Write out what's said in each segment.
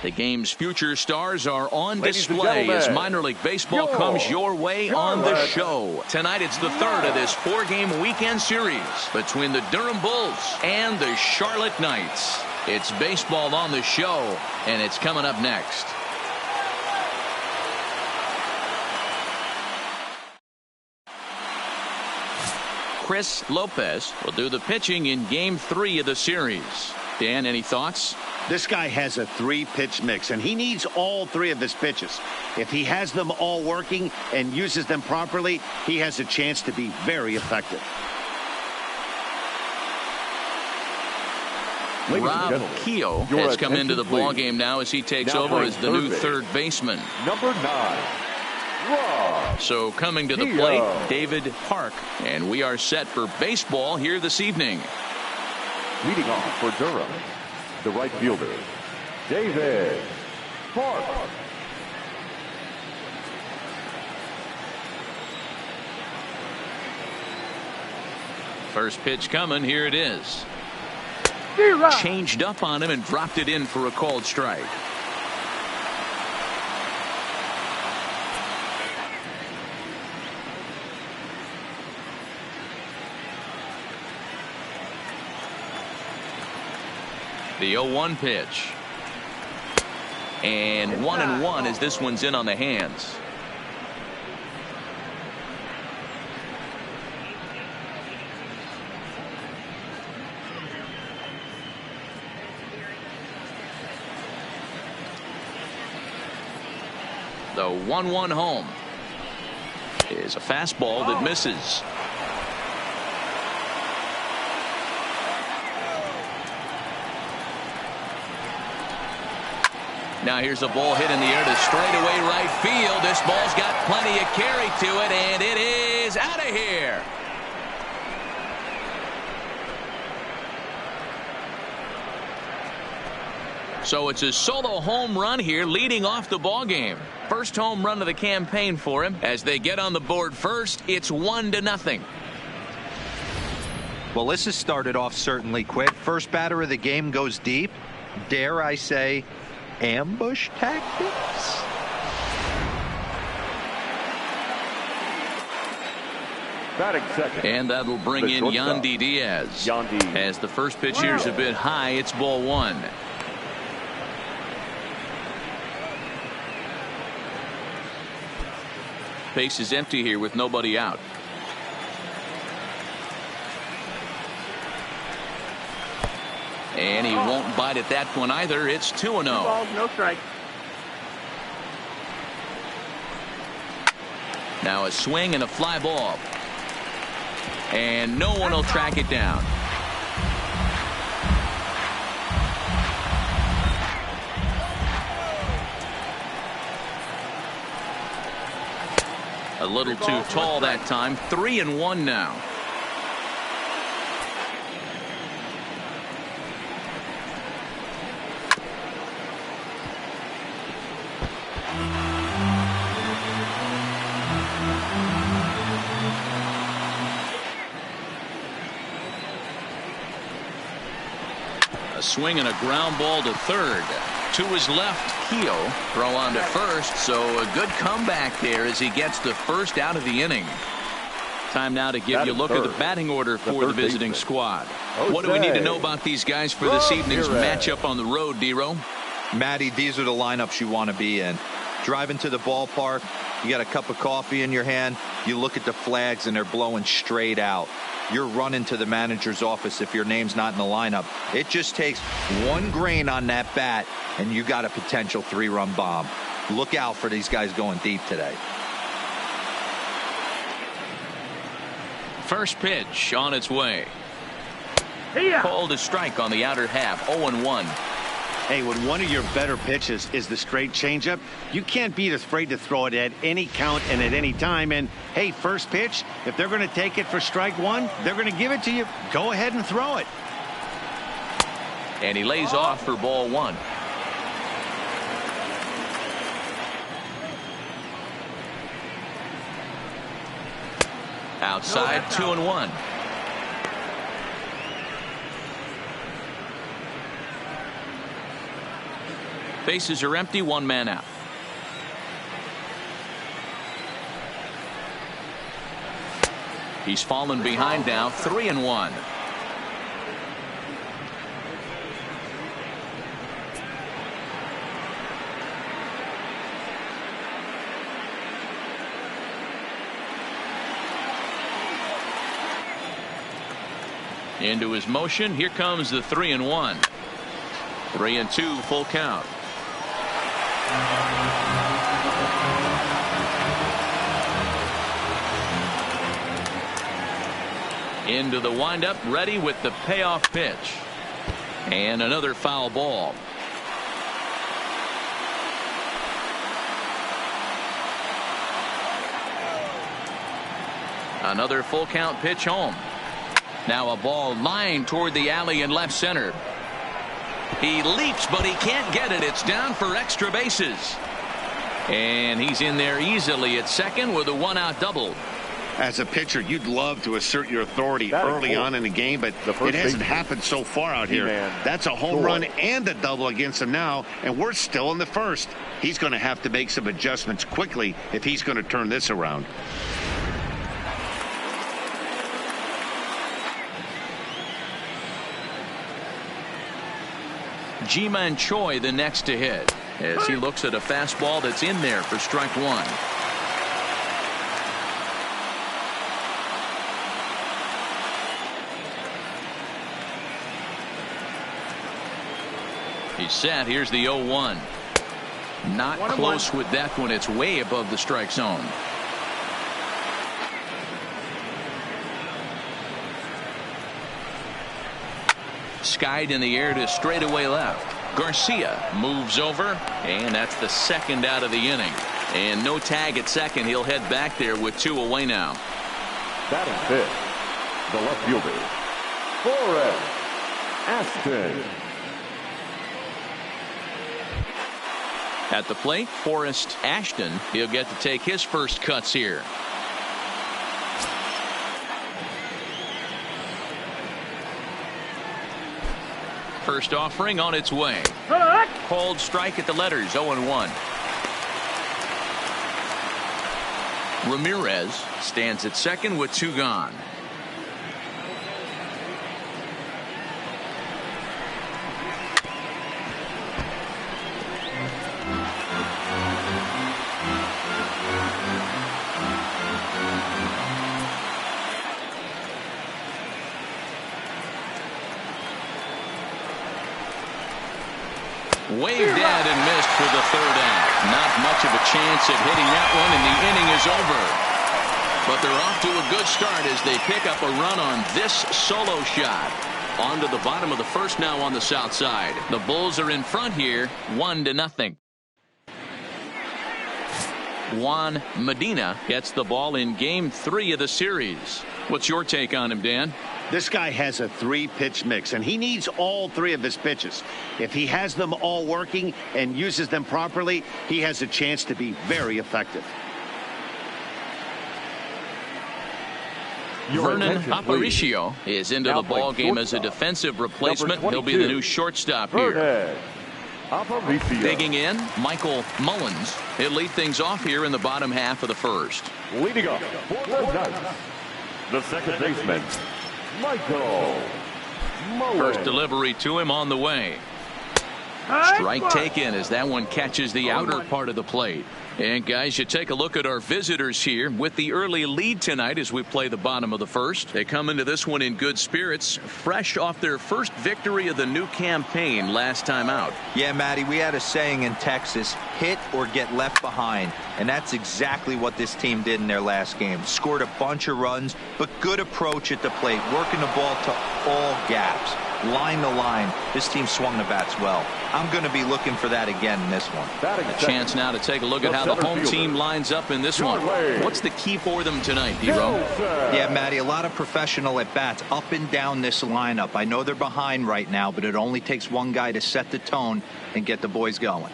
The game's future stars are on Ladies and display as gentlemen, minor league baseball comes your way on the show. Tonight it's the third of this four-game weekend series between the Durham Bulls and the Charlotte Knights. It's baseball on the show, and it's coming up next. Chris Lopez will do the pitching in Game 3 of the series. Dan, any thoughts? This guy has a three-pitch mix, and he needs all three of his pitches. If he has them all working and uses them properly, he has a chance to be very effective. Rob Keogh has come into the ball game now as he takes over as the new third baseman. Number 9. Rob So coming to the Keogh. plate, David Park, and we are set for baseball here this evening. Leading off for Durham, the right fielder, David Park. First pitch coming, here it is. Changed up on him and dropped it in for a called strike. The 0-1 pitch. And 1-1 as this one's in on the hands. The 1-1 home is a fastball that misses. Now here's a ball hit in the air to straightaway right field. This ball's got plenty of carry to it, and it is out of here. So it's a solo home run here leading off the ball game. First home run of the campaign for him. As they get on the board first, it's 1-0. Well, this has started off certainly quick. First batter of the game goes deep. Dare I say, ambush tactics? Batting second. And that'll bring in Yandy Diaz. Yandy. As the first pitch here is a bit high, it's ball one. Base is empty here with nobody out. And he won't bite at that one either. It's 2-0. No strike. Now a swing and a fly ball. And no one will track it down. A little too tall that time. 3-1 now. A swing and a ground ball to third. To his left, Keogh. Throw on to first, so a good comeback there as he gets the first out of the inning. Time now to give you a look at the batting order for the visiting squad. What do we need to know about these guys for this evening's matchup on the road, D-Row? Matty, these are the lineups you want to be in. Driving to the ballpark, you got a cup of coffee in your hand, you look at the flags and they're blowing straight out. You're running to the manager's office if your name's not in the lineup. It just takes one grain on that bat and you got a potential 3-run bomb. Look out for these guys going deep today. First pitch on its way. Called a strike on the outer half. 0-1. Hey, when one of your better pitches is the straight changeup, you can't be afraid to throw it at any count and at any time. And, hey, first pitch, if they're going to take it for strike one, they're going to give it to you. Go ahead and throw it. And he lays off for ball one. Outside, 2-1. Bases are empty, one man out. He's fallen behind now, 3-1. Into his motion. Here comes the 3-1. 3-2, full count. Into the windup, ready with the payoff pitch. And another foul ball. Another full count pitch home. Now a ball lined toward the alley in left center. He leaps, but he can't get it. It's down for extra bases. And he's in there easily at second with a one-out double. As a pitcher, you'd love to assert your authority early on in the game, but it hasn't happened so far out here. That's a home run and a double against him now, and we're still in the first. He's going to have to make some adjustments quickly if he's going to turn this around. Ji-Man Choi the next to hit as he looks at a fastball that's in there for strike one. He's set. Here's the 0-1. Not close with that one. It's way above the strike zone. Skied in the air to straightaway left. Garcia moves over, and that's the second out of the inning. And no tag at second. He'll head back there with two away now. Batting fifth, the left fielder, Forrest Ashton. At the plate, Forrest Ashton. He'll get to take his first cuts here. First offering on its way. Called strike at the letters, 0-1. Ramirez stands at second with two gone. Waved at and missed for the third out. Not much of a chance at hitting that one, and the inning is over. But they're off to a good start as they pick up a run on this solo shot. On to the bottom of the first now on the south side. The Bulls are in front here, 1-0. Juan Medina gets the ball in game 3 of the series. What's your take on him, Dan? This guy has a 3-pitch mix, and he needs all 3 of his pitches. If he has them all working and uses them properly, he has a chance to be very effective. Vernon Aparicio is into the ball game as a defensive replacement. He'll be the new shortstop here. Digging in, Michael Mullins. He'll lead things off here in the bottom half of the first. Leading up for the Knights, the second baseman, Michael Mullins. First delivery to him on the way. Strike taken as that one catches the outer part of the plate. And guys, you take a look at our visitors here with the early lead tonight as we play the bottom of the first. They come into this one in good spirits, fresh off their first victory of the new campaign last time out. Yeah, Matty, we had a saying in Texas, hit or get left behind. And that's exactly what this team did in their last game. Scored a bunch of runs, but good approach at the plate, working the ball to all gaps. Line to line, this team swung the bats well. I'm going to be looking for that again in this one. A chance now to take a look at how the home team lines up in this one. What's the key for them tonight, D-Row? Yeah, Matty, a lot of professional at-bats up and down this lineup. I know they're behind right now, but it only takes one guy to set the tone and get the boys going.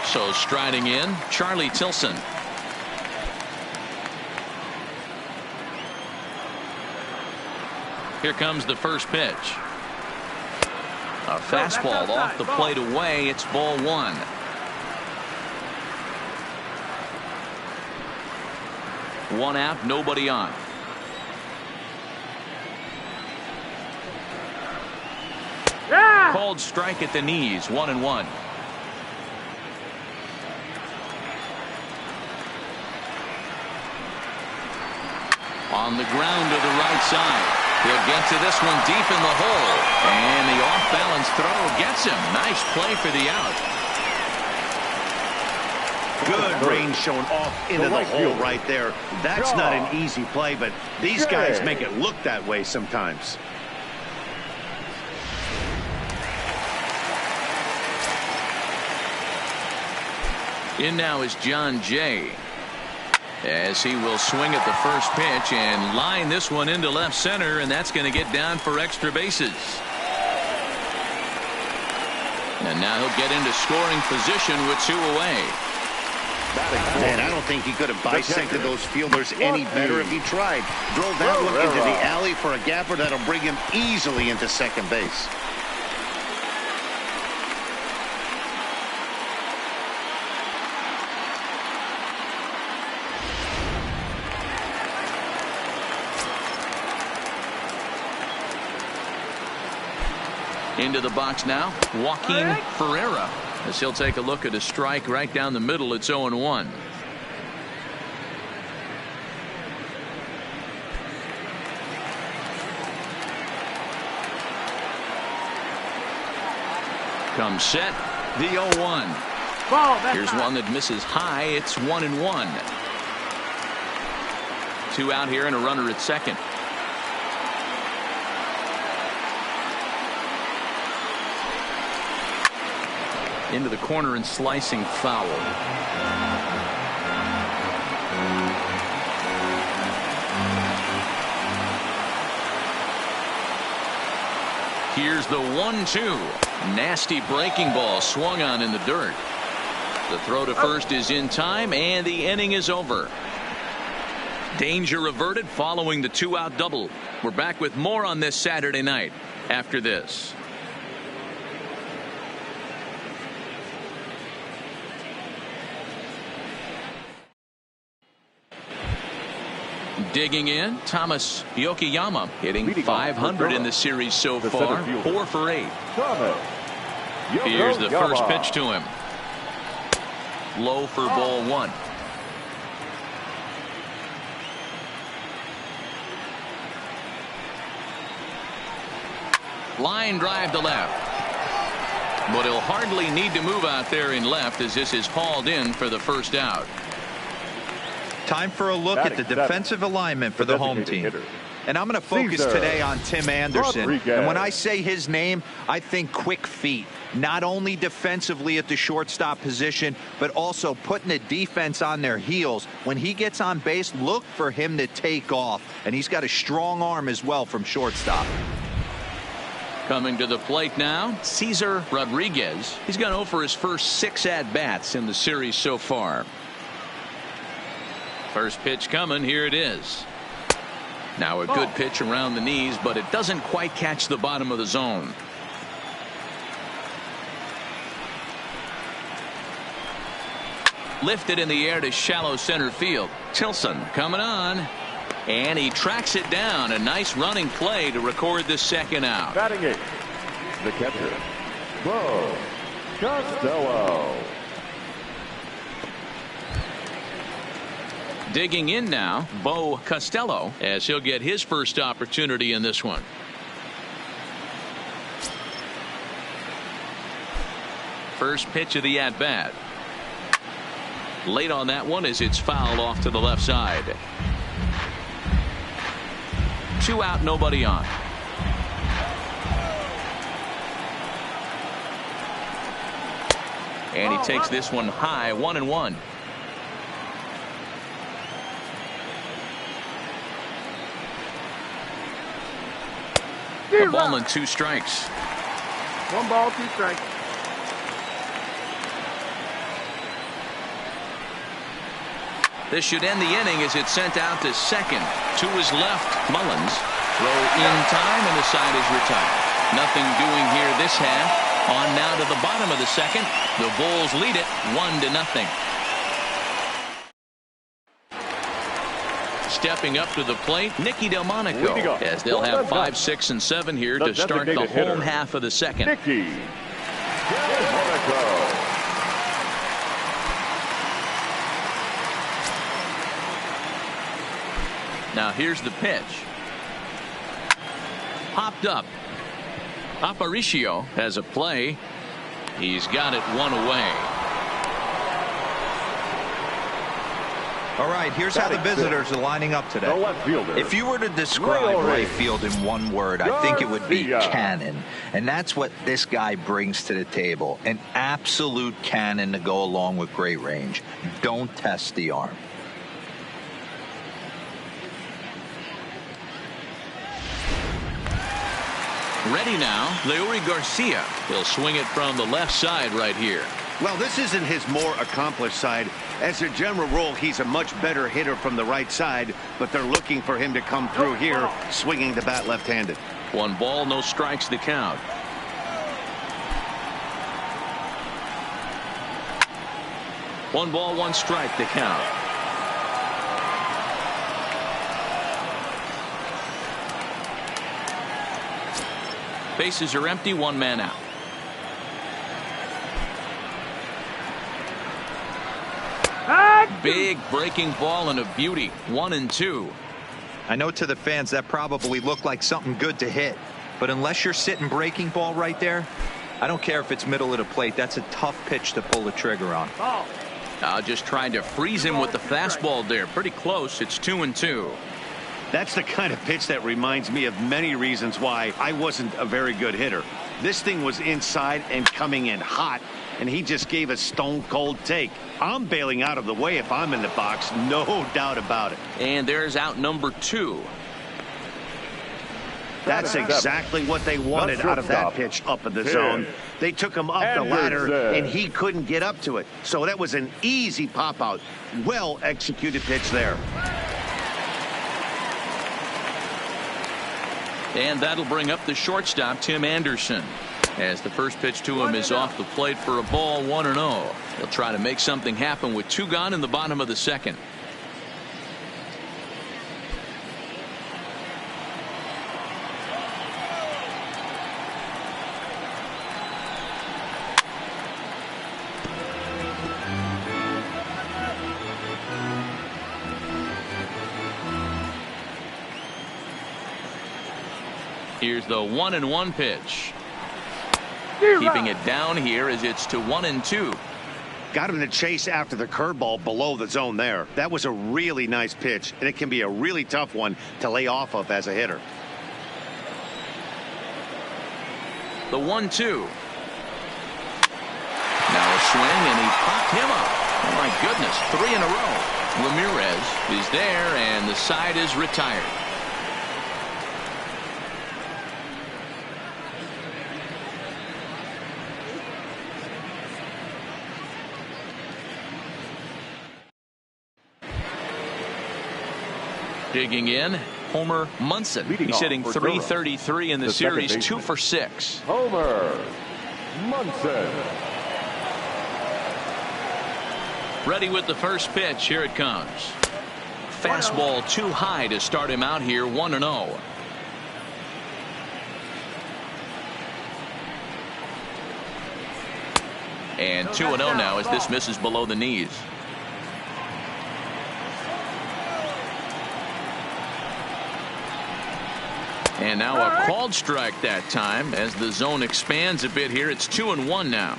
So striding in, Charlie Tilson. Here comes the first pitch. A fastball off the plate away. It's ball one. One out, nobody on. Called strike at the knees, 1-1. On the ground to the right side. He'll get to this one deep in the hole. And the off-balance throw gets him. Nice play for the out. Good range shown off into the hole right there. That's not an easy play, but these guys make it look that way sometimes. In now is John Jay, as he will swing at the first pitch and line this one into left center, and that's going to get down for extra bases. And now he'll get into scoring position with 2 away. Man, I don't think he could have bisected those fielders any better if he tried. Drove that look into the alley for a gapper that'll bring him easily into second base. Into the box now, Joaquin Ferreira, as he'll take a look at a strike right down the middle. It's 0-1. Comes set, the 0-1. Here's one that misses high. It's 1-1. 2 out here and a runner at second. Into the corner and slicing foul. Here's the 1-2. Nasty breaking ball swung on in the dirt. The throw to first is in time, and the inning is over. Danger averted following the 2-out double. We're back with more on this Saturday night after this. Digging in, Thomas Yokoyama, hitting 500 in the series so far, 4 for 8. Here's the first pitch to him. Low for ball one. Line drive to left. But he'll hardly need to move out there in left, as this is hauled in for the first out. Time for a look at the defensive alignment for the home team. And I'm going to focus today on Tim Anderson. And when I say his name, I think quick feet. Not only defensively at the shortstop position, but also putting the defense on their heels. When he gets on base, look for him to take off. And he's got a strong arm as well from shortstop. Coming to the plate now, Cesar Rodriguez. He's gone 0 for his first 6 at-bats in the series so far. First pitch coming. Here it is. Now a good pitch around the knees, but it doesn't quite catch the bottom of the zone. Lifted in the air to shallow center field. Tilson coming on, and he tracks it down. A nice running play to record the second out. Batting 8th, the catcher, Bo Costello. Digging in now, Bo Costello, as he'll get his first opportunity in this one. First pitch of the at-bat. Late on that one as it's fouled off to the left side. 2 out, nobody on. And he takes this one high, 1-1. A ball and 2 strikes. 1 ball, 2 strikes. This should end the inning as it's sent out to second. To his left, Mullins. Throw in time, and the side is retired. Nothing doing here this half. On now to the bottom of the second. The Bulls lead it 1-0. Stepping up to the plate, Nikki Del Monico, as they'll have 5, 6, and 7 here to start the home half of the second. Nikki Del Monico. Now here's the pitch. Popped up. Aparicio has a play. He's got it one away. All right, here's how the visitors are lining up today. The left fielder. If you were to describe right field in one word, I think it would be cannon. And that's what this guy brings to the table. An absolute cannon to go along with great range. Don't test the arm. Ready now, Leury Garcia. He'll swing it from the left side right here. Well, this isn't his more accomplished side. As a general rule, he's a much better hitter from the right side, but they're looking for him to come through here, swinging the bat left-handed. 1 ball, no strikes the count. One ball, 1 strike the count. Bases are empty, 1 man out. Big breaking ball and a beauty. 1-2. I know to the fans that probably looked like something good to hit, but unless you're sitting breaking ball right there, I don't care if it's middle of the plate. That's a tough pitch to pull the trigger on. Just trying to freeze him with the fastball there. Pretty close. It's 2-2. That's the kind of pitch that reminds me of many reasons why I wasn't a very good hitter. This thing was inside and coming in hot, and he just gave a stone-cold take. I'm bailing out of the way if I'm in the box, no doubt about it. And there's out number 2. That's exactly what they wanted out of that pitch up in the zone. They took him up the ladder, and he couldn't get up to it. So that was an easy pop-out. Well-executed pitch there. And that'll bring up the shortstop, Tim Anderson, as the first pitch to him is off the plate for a ball. 1-0. He'll try to make something happen with 2 gone in the bottom of the second. Here's the 1-1 pitch. Keeping it down here as it's to 1-2. Got him to chase after the curveball below the zone there. That was a really nice pitch, and it can be a really tough one to lay off of as a hitter. The 1-2. Now a swing, and he popped him up. Oh my goodness, 3 in a row. Ramirez is there, and the side is retired. Digging in, Homer Munson. He's hitting .333 in the series, 2 for 6. Homer Munson. Ready with the first pitch. Here it comes. Fastball too high to start him out here. 1-0. And 2-0 now as this misses below the knees. And now a called strike that time as the zone expands a bit here. It's 2-1 now.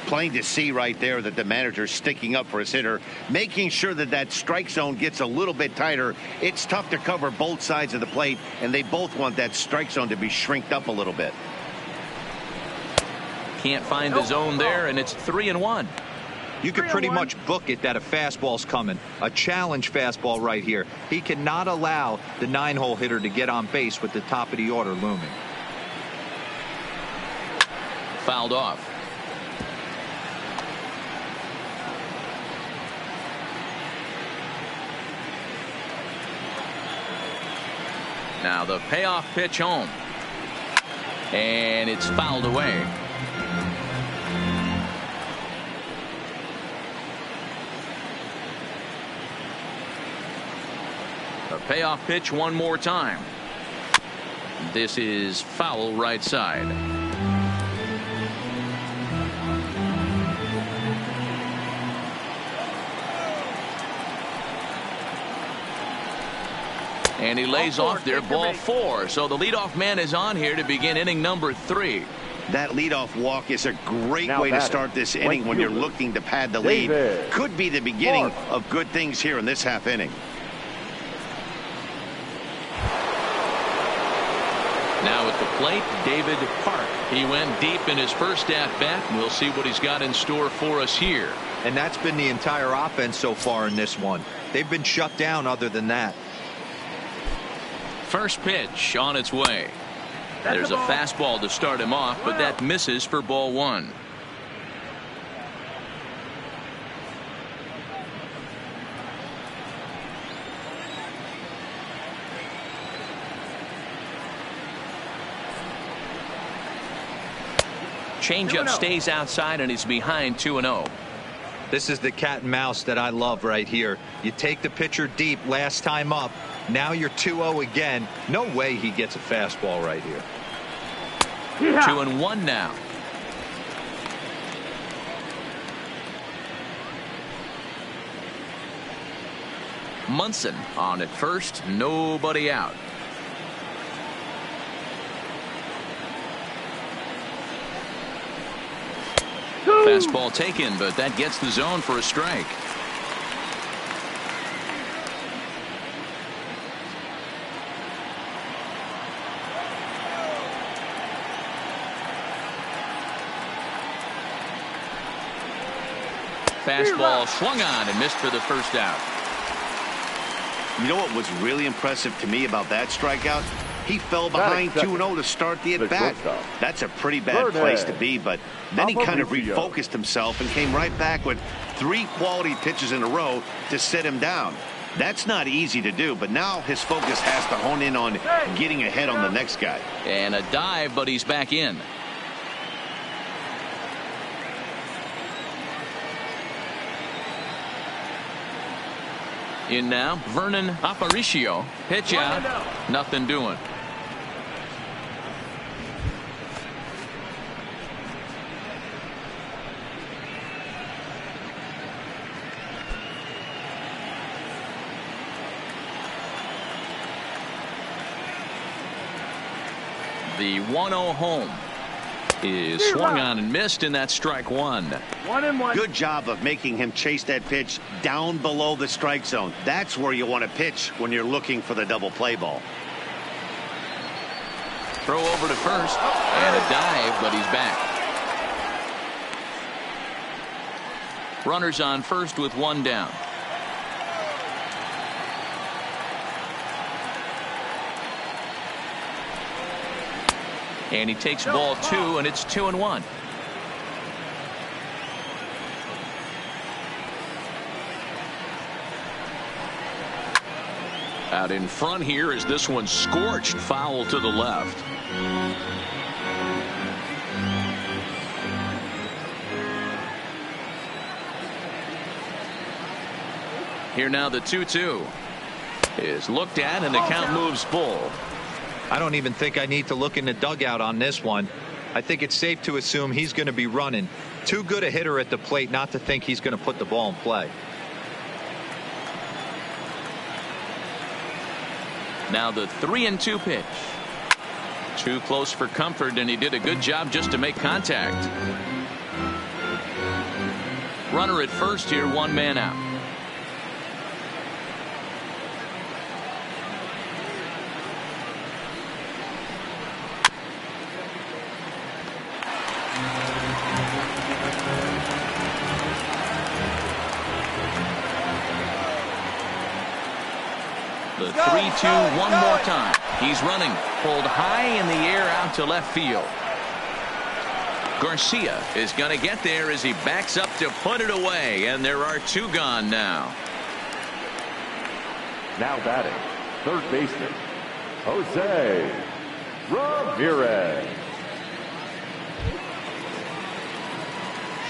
Plain to see right there that the manager's sticking up for his hitter, making sure that that strike zone gets a little bit tighter. It's tough to cover both sides of the plate, and they both want that strike zone to be shrinked up a little bit. Can't find the zone there, and it's 3-1. You could pretty much book it that a fastball's coming. A challenge fastball right here. He cannot allow the 9-hole hitter to get on base with the top of the order looming. Fouled off. Now the payoff pitch home. And it's fouled away. A payoff pitch one more time. This is foul right side. And he lays off there, ball 4. So the leadoff man is on here to begin inning number 3. That leadoff walk is a great way to start this inning when you're looking to pad the lead. Could be the beginning of good things here in this half inning. Now at the plate, David Park. He went deep in his first at-bat. We'll see what he's got in store for us here. And that's been the entire offense so far in this one. They've been shut down other than that. First pitch on its way. There's a fastball to start him off, but that misses for ball 1. Changeup stays outside and he's behind 2-0. This is the cat and mouse that I love right here. You take the pitcher deep last time up. Now you're 2-0 again. No way he gets a fastball right here. 2-1 now. Munson on at first. Nobody out. Fastball taken, but that gets the zone for a strike. Fastball swung on and missed for the first out. You know what was really impressive to me about that strikeout? He fell behind 2-0 to start the at-bat. That's a pretty bad place to be, but then he kind of refocused himself and came right back with 3 quality pitches in a row to set him down. That's not easy to do, but now his focus has to hone in on getting ahead on the next guy. And a dive, but he's back in. In now, Vernon Aparicio. Pitch out. Nothing doing. The 1-0 home is swung on and missed, and that's strike 1. 1-1. Good job of making him chase that pitch down below the strike zone. That's where you want to pitch when you're looking for the double play ball. Throw over to first and a dive, but he's back. Runners on first with 1 down. And he takes ball 2, and it's 2-1. Out in front here is this one scorched foul to the left. Here now the 2-2 is looked at, and the count moves full. I don't even think I need to look in the dugout on this one. I think it's safe to assume he's going to be running. Too good a hitter at the plate not to think he's going to put the ball in play. Now the 3-2 pitch. Too close for comfort, and he did a good job just to make contact. Runner at first here, 1 man out. The 3-2 one more time. He's running. Pulled high in the air out to left field. Garcia is going to get there as he backs up to put it away, and there are 2 gone now. Now batting, third baseman, Jose Ramirez.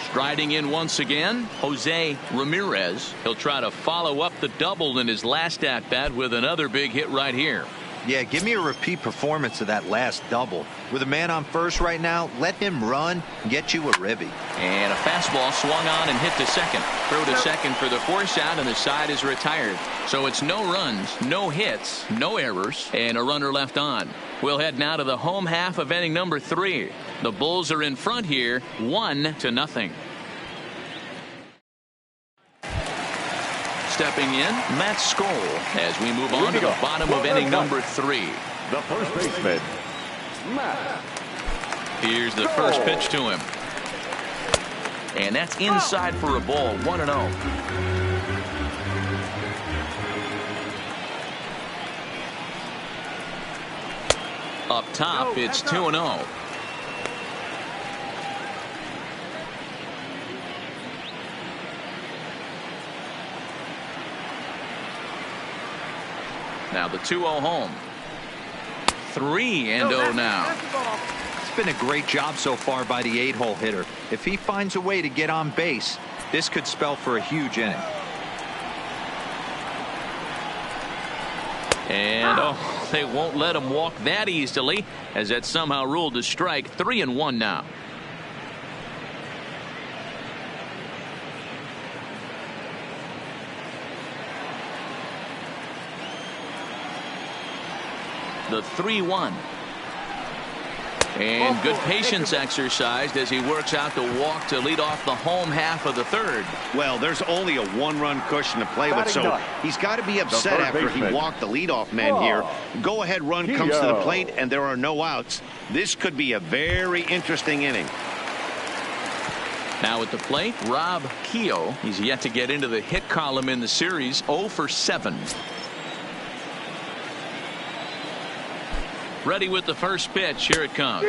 Striding in once again, Jose Ramirez. He'll try to follow up the double in his last at-bat with another big hit right here. Yeah, give me a repeat performance of that last double. With a man on first right now, let him run and get you a ribby. And a fastball swung on and hit to second. Throw to second for the force out, and the side is retired. So it's no runs, no hits, no errors, and a runner left on. We'll head now to the home half of inning number 3. The Bulls are in front here, 1-0. Stepping in, Matt Skoll as we move on to the bottom of inning number 3. The first baseman, Matt. Here's the first pitch to him. And that's inside for a ball, 1-0. Up top, it's 2-0. Now the 2-0 home. 3-0 now. It's been a great job so far by the 8-hole hitter. If he finds a way to get on base, this could spell for a huge inning. And they won't let him walk that easily, as that's somehow ruled a strike. 3-1 now. The 3-1. And good patience exercised as he works out the walk to lead off the home half of the 3rd. Well, there's only a 1-run cushion to play with, so he's got to be upset after he walked the leadoff man here. Go ahead run comes to the plate, and there are no outs. This could be a very interesting inning. Now at the plate, Rob Keogh. He's yet to get into the hit column in the series, 0 for 7. Ready with the first pitch. Here it comes.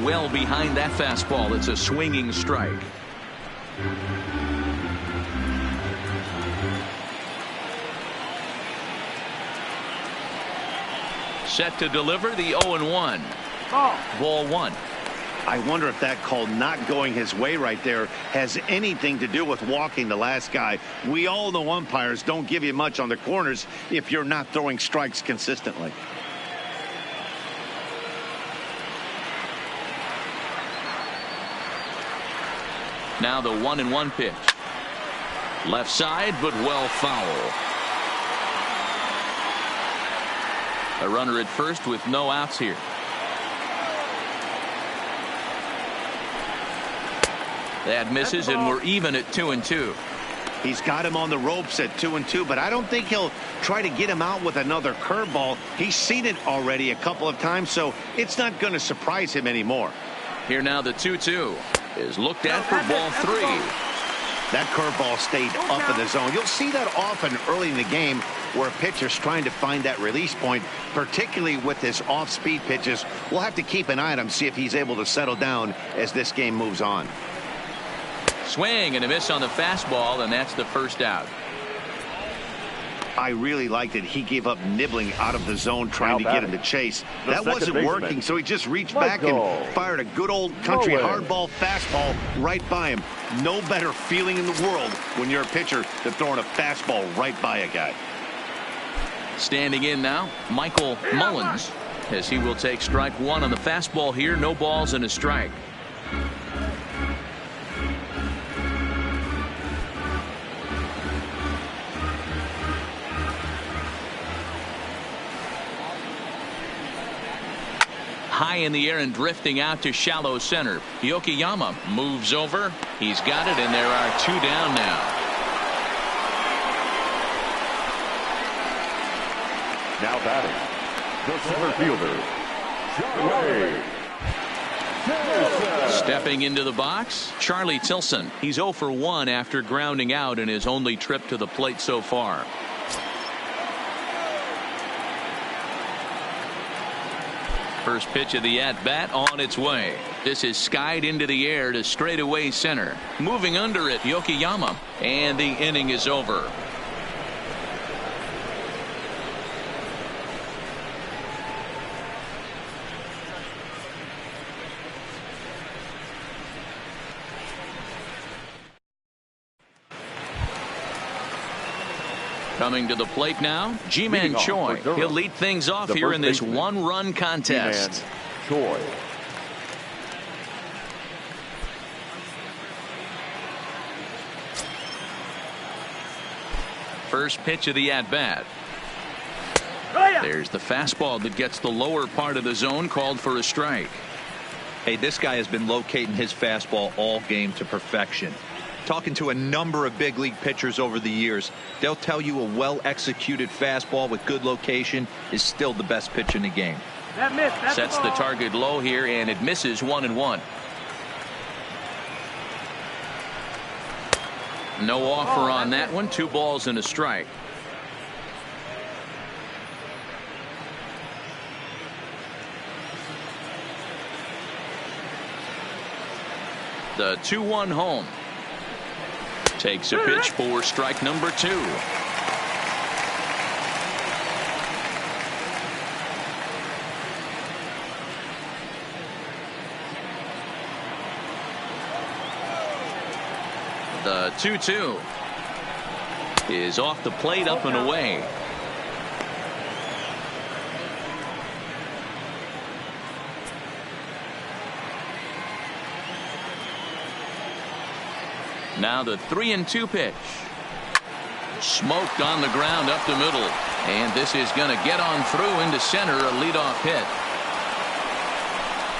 Well behind that fastball. It's a swinging strike. Set to deliver the 0-1. Ball 1. I wonder if that call not going his way right there has anything to do with walking the last guy. We all know umpires don't give you much on the corners if you're not throwing strikes consistently. Now the 1-1 pitch. Left side, but well foul. A runner at first with no outs here. That misses, and we're even at 2-2. He's got him on the ropes at 2-2, but I don't think he'll try to get him out with another curveball. He's seen it already a couple of times, so it's not going to surprise him anymore. Here now the 2-2 is looked at for ball 3. That curveball stayed up in the zone. You'll see that often early in the game where a pitcher's trying to find that release point, particularly with his off-speed pitches. We'll have to keep an eye on him, see if he's able to settle down as this game moves on. Swing and a miss on the fastball, and that's the first out. I really liked it. He gave up nibbling out of the zone trying to get him to chase. That wasn't working, so he just reached back and fired a good old country hardball fastball right by him. No better feeling in the world when you're a pitcher than throwing a fastball right by a guy. Standing in now, Michael Mullins, as he will take strike 1 on the fastball here. No balls and a strike. High in the air and drifting out to shallow center. Yokoyama moves over. He's got it, and there are 2 down now. Now batting, the center fielder, Stepping into the box, Charlie Tilson. He's 0 for 1 after grounding out in his only trip to the plate so far. First pitch of the at-bat on its way. This is skied into the air to straightaway center. Moving under it, Yokoyama, and the inning is over. Coming to the plate now, Ji-Man Leading off Choi. for Durham, He'll lead things off the here first in this baseman, one-run contest. Choi. First pitch of the at-bat. There's the fastball that gets the lower part of the zone, called for a strike. Hey, this guy has been locating his fastball all game to perfection. Talking to a number of big league pitchers over the years, they'll tell you a well-executed fastball with good location is still the best pitch in the game. Sets the target low here, and it misses 1-1. No offer on that one. 2 balls and a strike. The 2-1 home. Takes a pitch for strike number 2. The 2-2 is off the plate, up and away. Now the 3-2 pitch. Smoked on the ground up the middle. And this is going to get on through into center, a leadoff hit.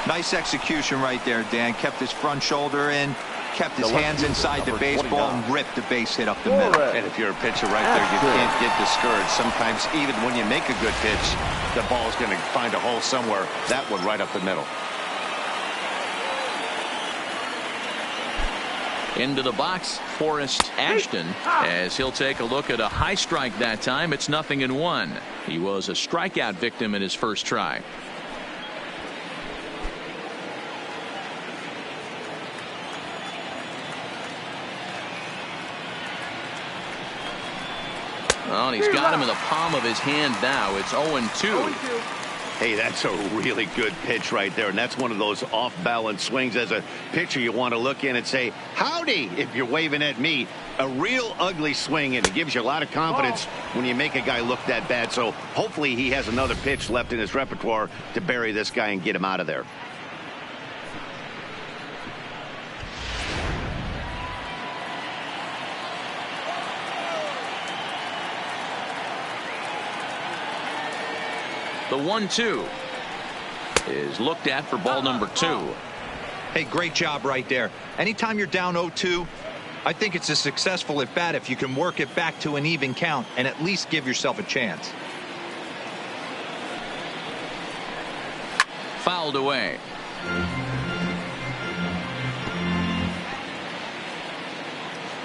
Nice execution right there, Dan. Kept his front shoulder in, kept his hands inside the baseball, and ripped the base hit up the middle. And if you're a pitcher right there, you can't get discouraged. Sometimes even when you make a good pitch, the ball's going to find a hole somewhere. That one right up the middle. Into the box, Forrest Ashton, as he'll take a look at a high strike that time. It's 0-1. He was a strikeout victim in his first try. Oh, and he's got him in the palm of his hand now. It's 0-2. Hey, that's a really good pitch right there, and that's one of those off-balance swings. As a pitcher, you want to look in and say, howdy, if you're waving at me. A real ugly swing, and it gives you a lot of confidence when you make a guy look that bad. So hopefully he has another pitch left in his repertoire to bury this guy and get him out of there. The 1-2 is looked at for ball number 2. Hey, great job right there. Anytime you're down 0-2, I think it's a successful at bat if you can work it back to an even count and at least give yourself a chance. Fouled away.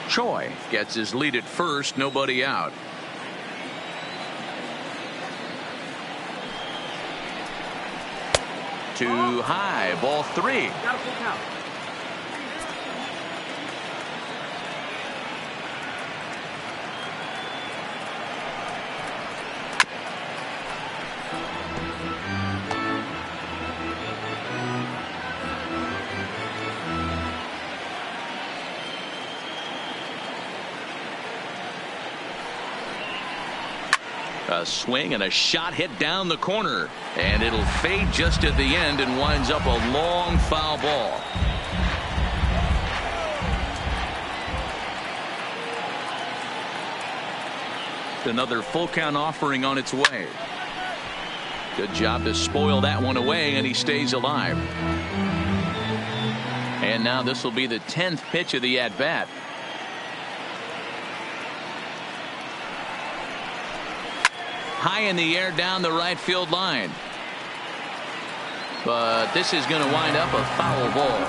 Choi gets his lead at first, nobody out. Too high, ball 3. A swing and a shot hit down the corner, and it'll fade just at the end and winds up a long foul ball. Another full count offering on its way. Good job to spoil that one away, and he stays alive. And now this will be the 10th pitch of the at-bat. High in the air down the right field line. But this is going to wind up a foul ball.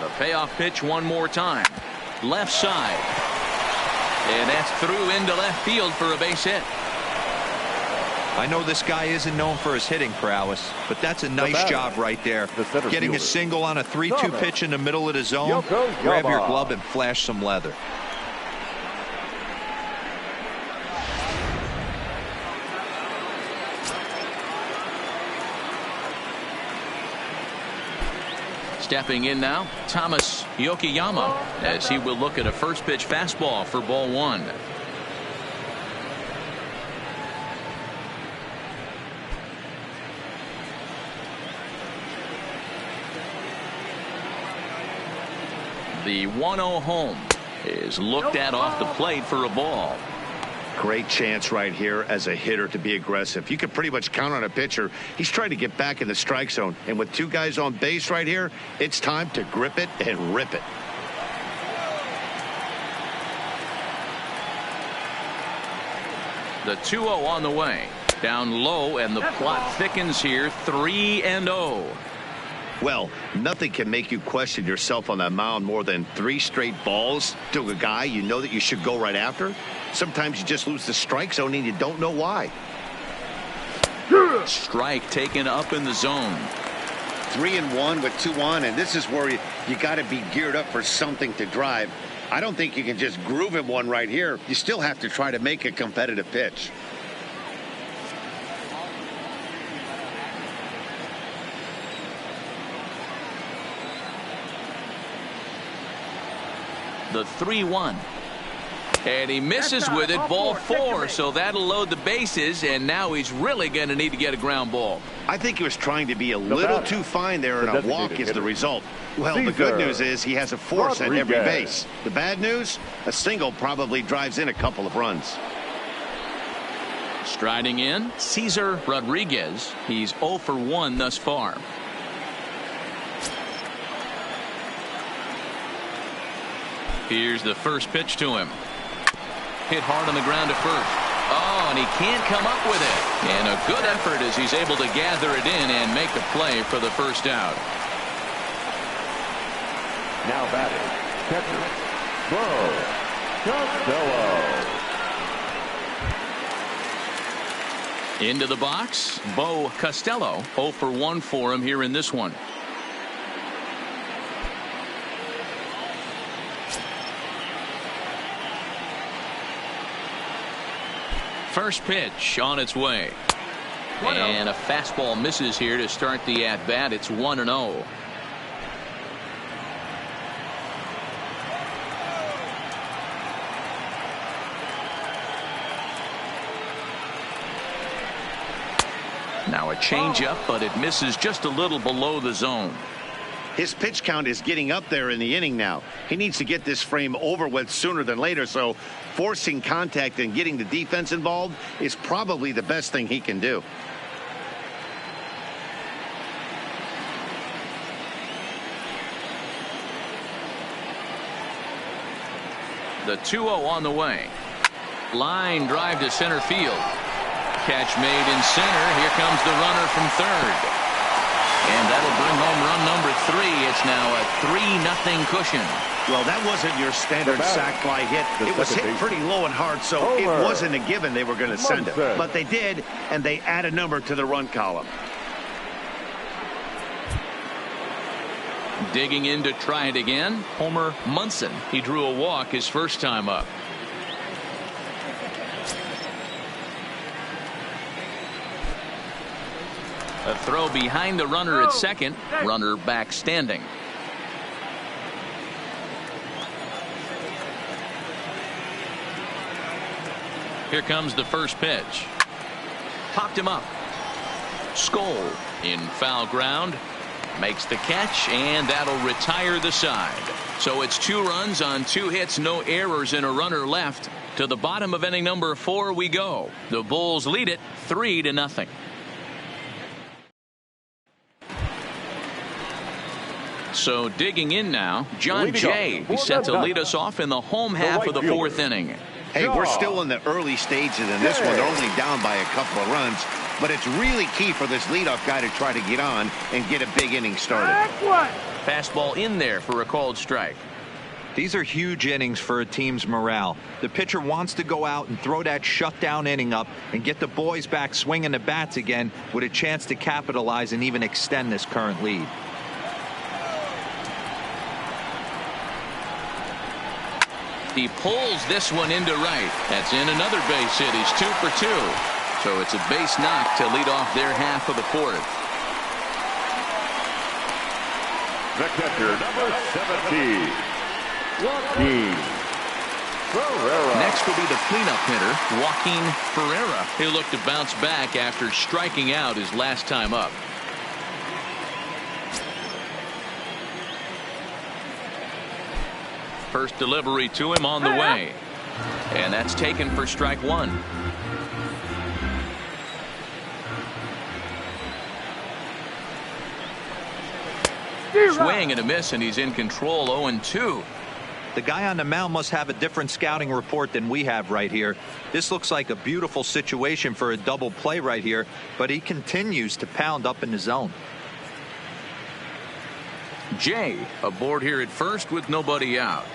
The payoff pitch one more time. Left side. And that's through into left field for a base hit. I know this guy isn't known for his hitting prowess, but that's a nice job right there. Getting a single on a 3-2 pitch in the middle of the zone. Grab your glove and flash some leather. Stepping in now, Thomas Yokoyama, as he will look at a first pitch fastball for ball one. The 1-0 home is looked at off the plate for a ball. Great chance right here as a hitter to be aggressive. You can pretty much count on a pitcher. He's trying to get back in the strike zone. And with two guys on base right here, it's time to grip it and rip it. The 2-0 on the way. Down low, and the plot thickens here. 3-0. Well, nothing can make you question yourself on that mound more than 3 straight balls to a guy you know that you should go right after. Sometimes you just lose the strike zone and you don't know why. Strike taken up in the zone. 3-1 with 2 on, and this is where you got to be geared up for something to drive. I don't think you can just groove him one right here. You still have to try to make a competitive pitch. The 3-1. And he misses with it. Ball 4. So that'll load the bases. And now he's really going to need to get a ground ball. I think he was trying to be a little too fine there, and a walk is the result. Well, the good news is he has a force at every base. The bad news, a single probably drives in a couple of runs. Striding in, Cesar Rodriguez. He's 0 for 1 thus far. Here's the first pitch to him. Hit hard on the ground to first. Oh, and he can't come up with it. And a good effort as he's able to gather it in and make the play for the first out. Now batting, catcher, Bo Costello. Into the box, Bo Costello. 0 for 1 for him here in this one. First pitch on its way. And a fastball misses here to start the at-bat. It's 1-0. Now a changeup, but it misses just a little below the zone. His pitch count is getting up there in the inning now. He needs to get this frame over with sooner than later, so forcing contact and getting the defense involved is probably the best thing he can do. The 2-0 on the way. Line drive to center field. Catch made in center. Here comes the runner from third. And that'll bring home run number 3. It's now a 3-0 cushion. Well, that wasn't your standard sac fly hit. It was hit pretty low and hard, so it wasn't a given they were going to send it. But they did, and they add a number to the run column. Digging in to try it again, Homer Munson. He drew a walk his first time up. A throw behind the runner at second. Runner back standing. Here comes the first pitch. Popped him up. Skoll in foul ground. Makes the catch, and that'll retire the side. So it's 2 runs on 2 hits, no errors, and a runner left. To the bottom of inning number 4 we go. The Bulls lead it 3-0. So digging in now, John Jay. He's set to lead us off in the home half of the 4th inning. Hey, we're still in the early stages in this one. They're only down by a couple of runs, but it's really key for this leadoff guy to try to get on and get a big inning started. Fastball in there for a called strike. These are huge innings for a team's morale. The pitcher wants to go out and throw that shutdown inning up and get the boys back swinging the bats again with a chance to capitalize and even extend this current lead. He pulls this one into right. That's in another base hit. He's 2 for 2. So it's a base knock to lead off their half of the 4th. The catcher, number 70, Joaquin Ferreira. Next will be the cleanup hitter, Joaquin Ferreira. He'll look to bounce back after striking out his last time up. First delivery to him on the way. And that's taken for strike one. Swing and a miss, and he's in control. 0-2. The guy on the mound must have a different scouting report than we have right here. This looks like a beautiful situation for a double play right here, but he continues to pound up in the zone. Jay aboard here at first with nobody out.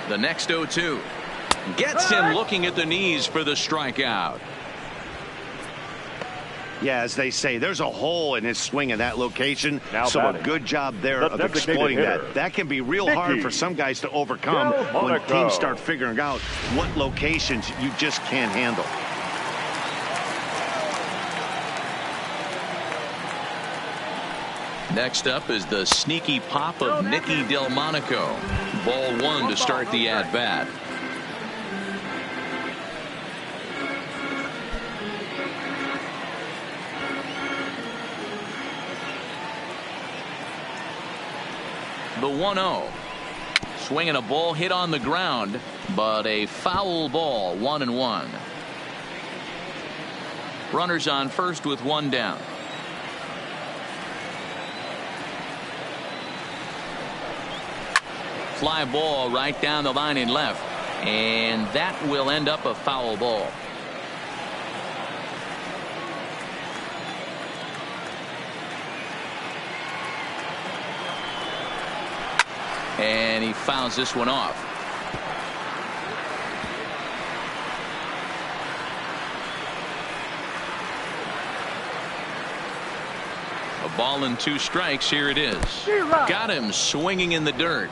The next 0-2 gets him looking at the knees for the strikeout. Yeah, as they say, there's a hole in his swing in that location. Now so batting, a good job there the of designated exploiting hitter, that. That can be real Nikki hard for some guys to overcome Del when Monico. teams start figuring out what locations you just can't handle. Next up is the sneaky pop of Nikki Del Monico. Ball one to start the at-bat. The 1-0. Swinging a ball hit on the ground, but a foul ball. 1-1. Runners on first with one down. Fly ball right down the line in left, and that will end up a foul ball. And he fouls this one off. A ball and 2 strikes. Here it is. Got him swinging in the dirt.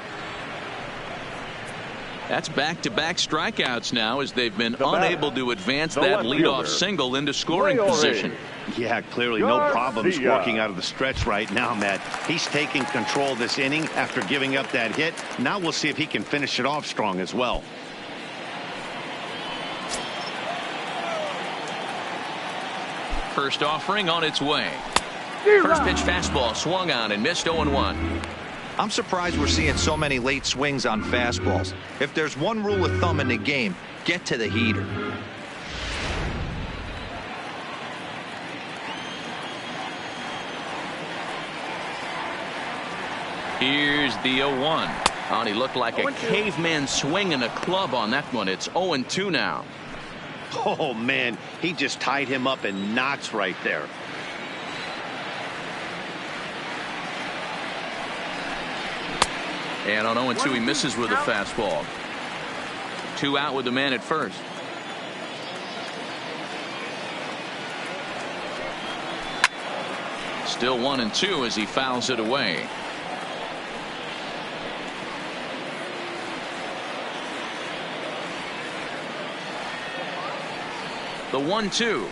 That's back-to-back strikeouts now, as they've been unable to advance that leadoff single into scoring position. Yeah, clearly no problems working out of the stretch right now, Matt. He's taking control of this inning after giving up that hit. Now we'll see if he can finish it off strong as well. First offering on its way. First pitch fastball swung on and missed. 0-1. I'm surprised we're seeing so many late swings on fastballs. If there's one rule of thumb in the game, get to the heater. Here's the 0-1. And he looked like a caveman swinging a club on that one. It's 0-2 now. Oh, man, he just tied him up in knots right there. And on 0-2, he misses with a fastball. 2 out with the man at first. Still 1-2 as he fouls it away. The 1-2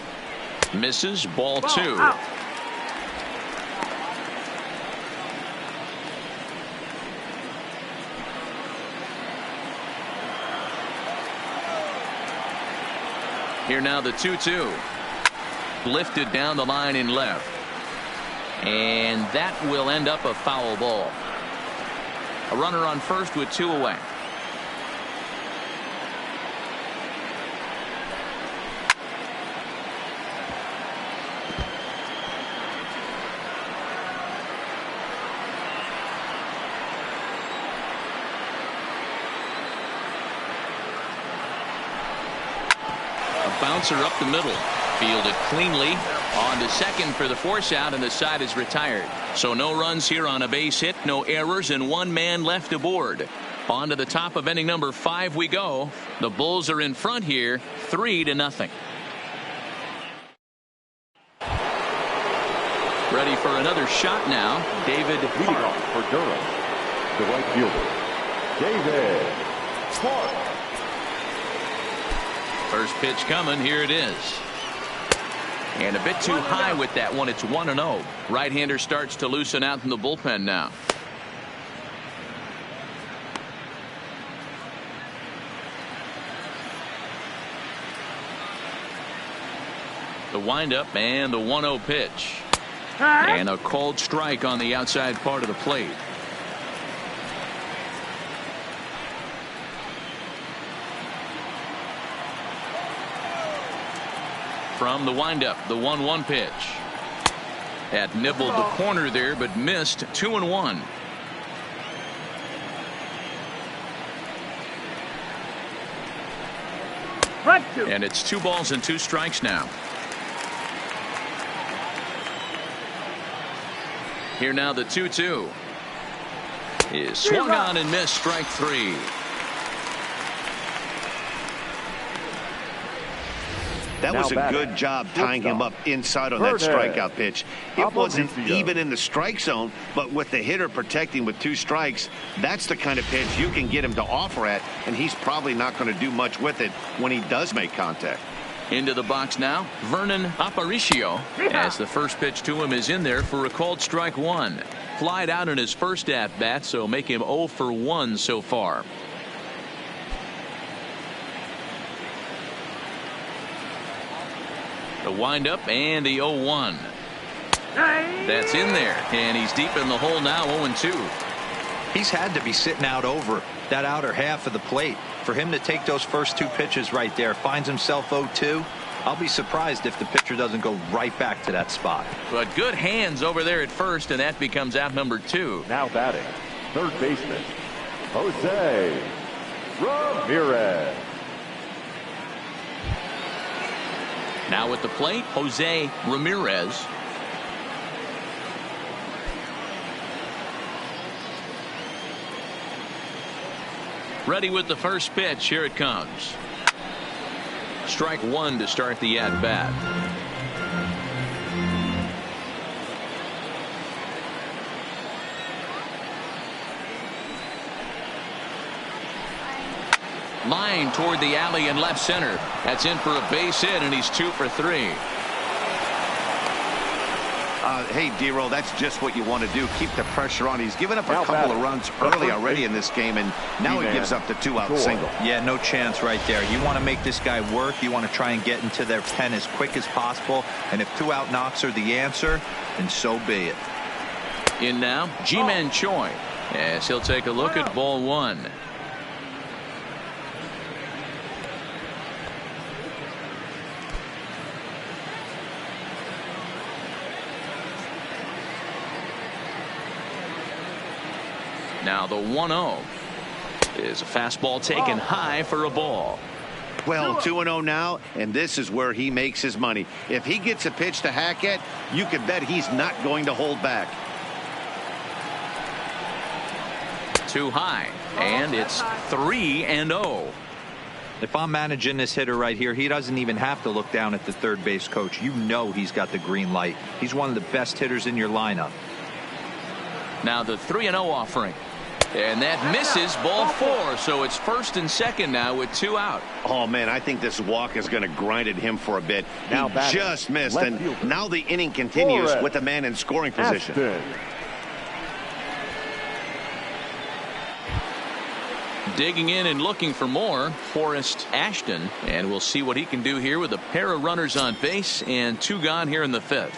misses. Ball 2. Here now the 2-2. Lifted down the line in left. And that will end up a foul ball. A runner on first with 2 away. Bouncer up the middle, fielded cleanly on to second for the force out, and the side is retired. So no runs here on a base hit, no errors, and 1 man left aboard. On to the top of inning number 5 we go. The Bulls are in front here, 3-0. Ready for another shot now. David Leading off for Durham, the right fielder, David Clark. First pitch coming. Here it is. And a bit too high with that one. It's 1-0. Right-hander starts to loosen out in the bullpen now. The windup and the 1-0 pitch. And a called strike on the outside part of the plate. From the windup, the 1-1 pitch. That nibbled the corner there, but missed. 2-1. And it's 2 balls and 2 strikes now. Here now the 2-2 is swung on and missed. Strike 3. That was a good job tying him up inside on that strikeout pitch. It wasn't even in the strike zone, but with the hitter protecting with 2 strikes, that's the kind of pitch you can get him to offer at, and he's probably not going to do much with it when he does make contact. Into the box now, Vernon Aparicio, as the first pitch to him is in there for a called strike 1. Flied out in his first at-bat, so make him 0 for 1 so far. The windup and the 0-1. That's in there, and he's deep in the hole now. 0-2. He's had to be sitting out over that outer half of the plate. For him to take those first 2 pitches right there, finds himself 0-2. I'll be surprised if the pitcher doesn't go right back to that spot. But good hands over there at first, and that becomes out number 2. Now batting, third baseman, Jose Ramirez. Now at the plate, Jose Ramirez. Ready with the first pitch. Here it comes. Strike 1 to start the at-bat. Line toward the alley in left center. That's in for a base hit, and he's 2 for 3. Hey, D-Roll, that's just what you want to do. Keep the pressure on. He's given up a couple of runs early already in this game, and now he gives up the 2-out single. Yeah, no chance right there. You want to make this guy work. You want to try and get into their pen as quick as possible. And if 2-out knocks are the answer, then so be it. In now, Ji-Man Choi, as he'll take a look at ball 1. Now the 1-0 is a fastball taken high for a ball. Well, 2-0 now, and this is where he makes his money. If he gets a pitch to hack at, you can bet he's not going to hold back. Too high, and it's 3-0. If I'm managing this hitter right here, he doesn't even have to look down at the third base coach. You know he's got the green light. He's one of the best hitters in your lineup. Now the 3-0 offering. And that misses, ball 4. So it's first and second now with 2 out. Oh, man, I think this walk is going to grind at him for a bit. He just missed, and now the inning continues with a man in scoring position. Digging in and looking for more, Forrest Ashton. And we'll see what he can do here with a pair of runners on base and 2 gone here in the 5th.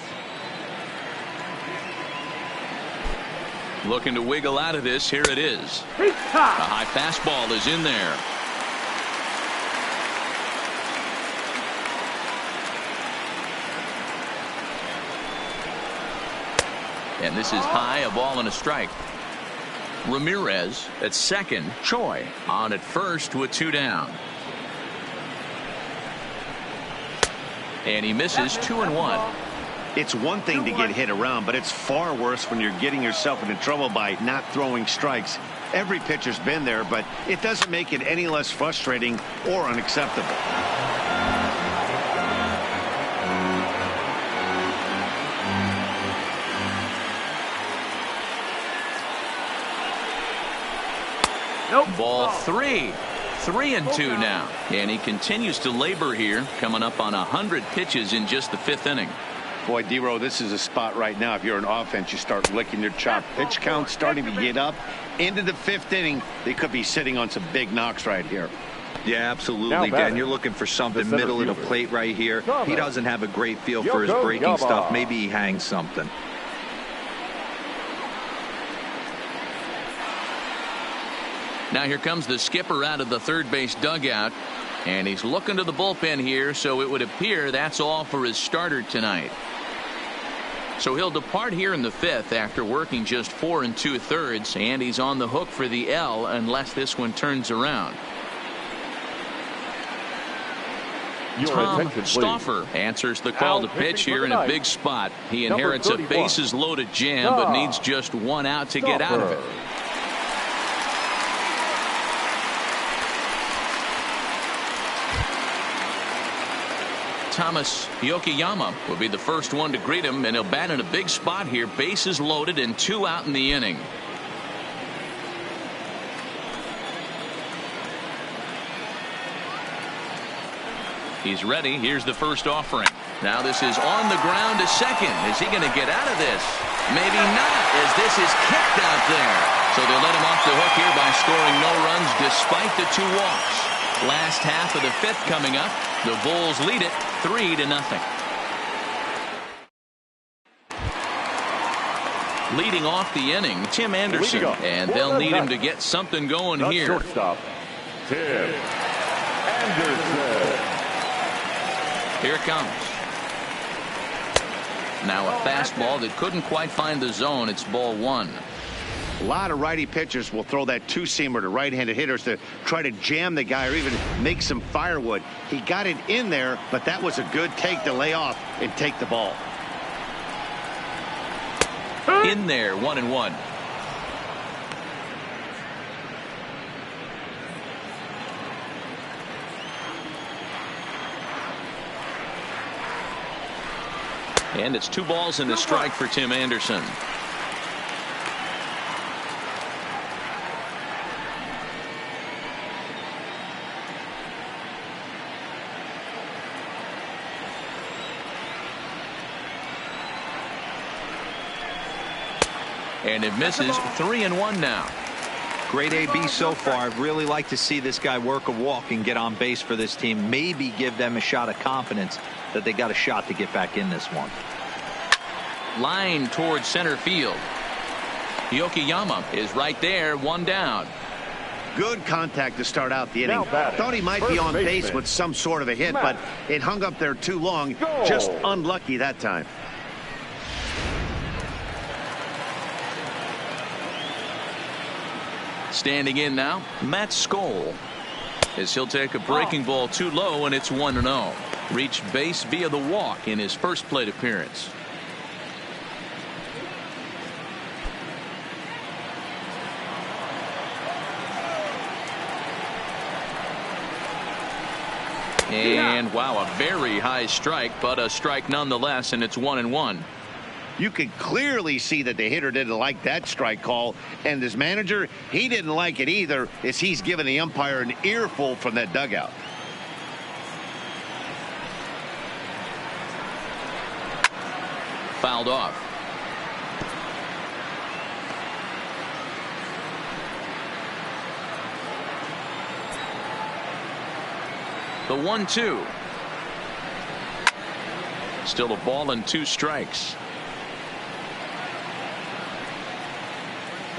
Looking to wiggle out of this. Here it is. A high fastball is in there. And this is high, a ball and a strike. Ramirez at second. Choi on at first with 2 down. And he misses 2-1. It's one thing to get hit around, but it's far worse when you're getting yourself into trouble by not throwing strikes. Every pitcher's been there, but it doesn't make it any less frustrating or unacceptable. Ball 3. 3-2 now. And he continues to labor here, coming up on 100 pitches in just the 5th inning. Boy, D-Row, this is a spot right now. If you're an offense, you start licking your chop. Pitch count starting to get up. Into the 5th inning, they could be sitting on some big knocks right here. Yeah, absolutely, Dan. You're looking for something middle of the plate right here. He doesn't have a great feel for his breaking stuff. Maybe he hangs something. Now here comes the skipper out of the third base dugout, and he's looking to the bullpen here, so it would appear that's all for his starter tonight. So he'll depart here in the 5th after working just 4 2/3, and he's on the hook for the L unless this one turns around. Tom Stauffer answers the call to pitch here in a big spot. He inherits a bases loaded jam, but needs just 1 out to get out of it. Thomas Yokoyama will be the first one to greet him, and he'll bat in a big spot here. Bases loaded and 2 out in the inning. He's ready. Here's the first offering. Now this is on the ground to second. Is he going to get out of this? Maybe not, as this is kicked out there. So they let him off the hook here by scoring no runs despite the 2 walks. Last half of the 5th coming up. The Bulls lead it 3-0. Leading off the inning, Tim Anderson, and they'll need him to get something going here. Shortstop, Tim Anderson. Here it comes. Now a fastball that couldn't quite find the zone. It's ball 1. A lot of righty pitchers will throw that 2-seamer to right-handed hitters to try to jam the guy or even make some firewood. He got it in there, but that was a good take to lay off and take the ball. In there, 1-1. And it's 2 balls and a strike for Tim Anderson. And it misses. 3-1 now. Great AB so far. I'd really like to see this guy work a walk and get on base for this team. Maybe give them a shot of confidence that they got a shot to get back in this one. Line towards center field. Yokoyama is right there. 1 down. Good contact to start out the inning. Thought he might be on base with some sort of a hit, but it hung up there too long. Just unlucky that time. Standing in now, Matt Skoll, as he'll take a breaking ball too low, and it's 1-0. Reached base via the walk in his first plate appearance. And wow, a very high strike, but a strike nonetheless, and it's 1-1. You could clearly see that the hitter didn't like that strike call, and his manager, he didn't like it either, as he's giving the umpire an earful from that dugout. Fouled off. The 1-2. Still a ball and 2 strikes.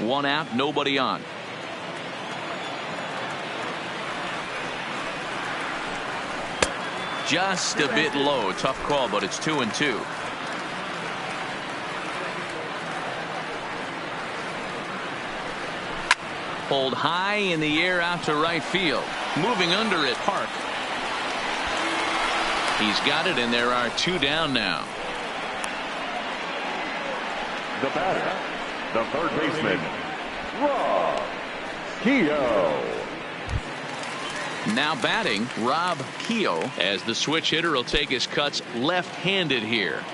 1 out, nobody on. Just a bit low. Tough call, but it's 2-2. Pulled high in the air out to right field. Moving under it, Park. He's got it, and there are 2 down now. The batter, the third baseman, Rob Keogh. Now batting, Rob Keogh, as the switch hitter will take his cuts left-handed here.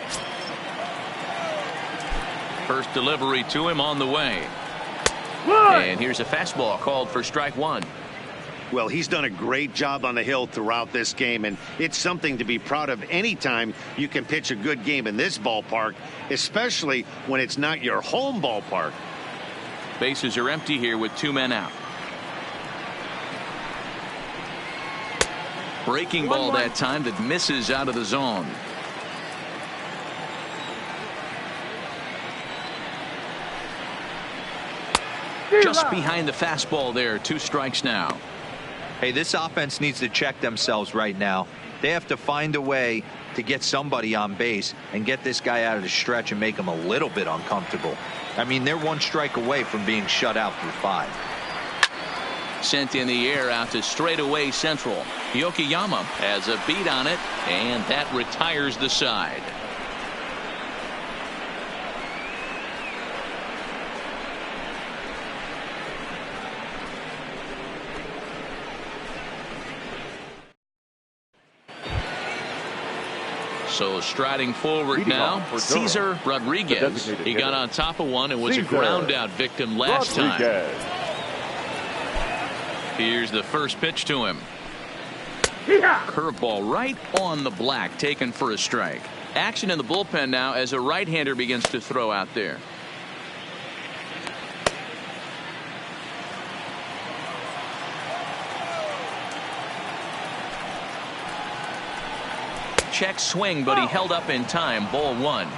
First delivery to him on the way. And here's a fastball called for strike one. Well, he's done a great job on the hill throughout this game, and it's something to be proud of anytime you can pitch a good game in this ballpark, especially when it's not your home ballpark. Bases are empty here with 2 men out. Breaking ball that time that misses out of the zone. Just behind the fastball there. 2 strikes now. Hey, this offense needs to check themselves right now. They have to find a way to get somebody on base and get this guy out of the stretch and make him a little bit uncomfortable. I mean, they're 1 strike away from being shut out through 5. Sent in the air out to straightaway central. Yokoyama has a beat on it, and that retires the side. So striding forward now, Cesar Rodriguez. He got on top of one and was a ground out victim last time. Here's the first pitch to him. Curveball right on the black, taken for a strike. Action in the bullpen now as a right-hander begins to throw out there. Check swing, but he held up in time. Ball 1.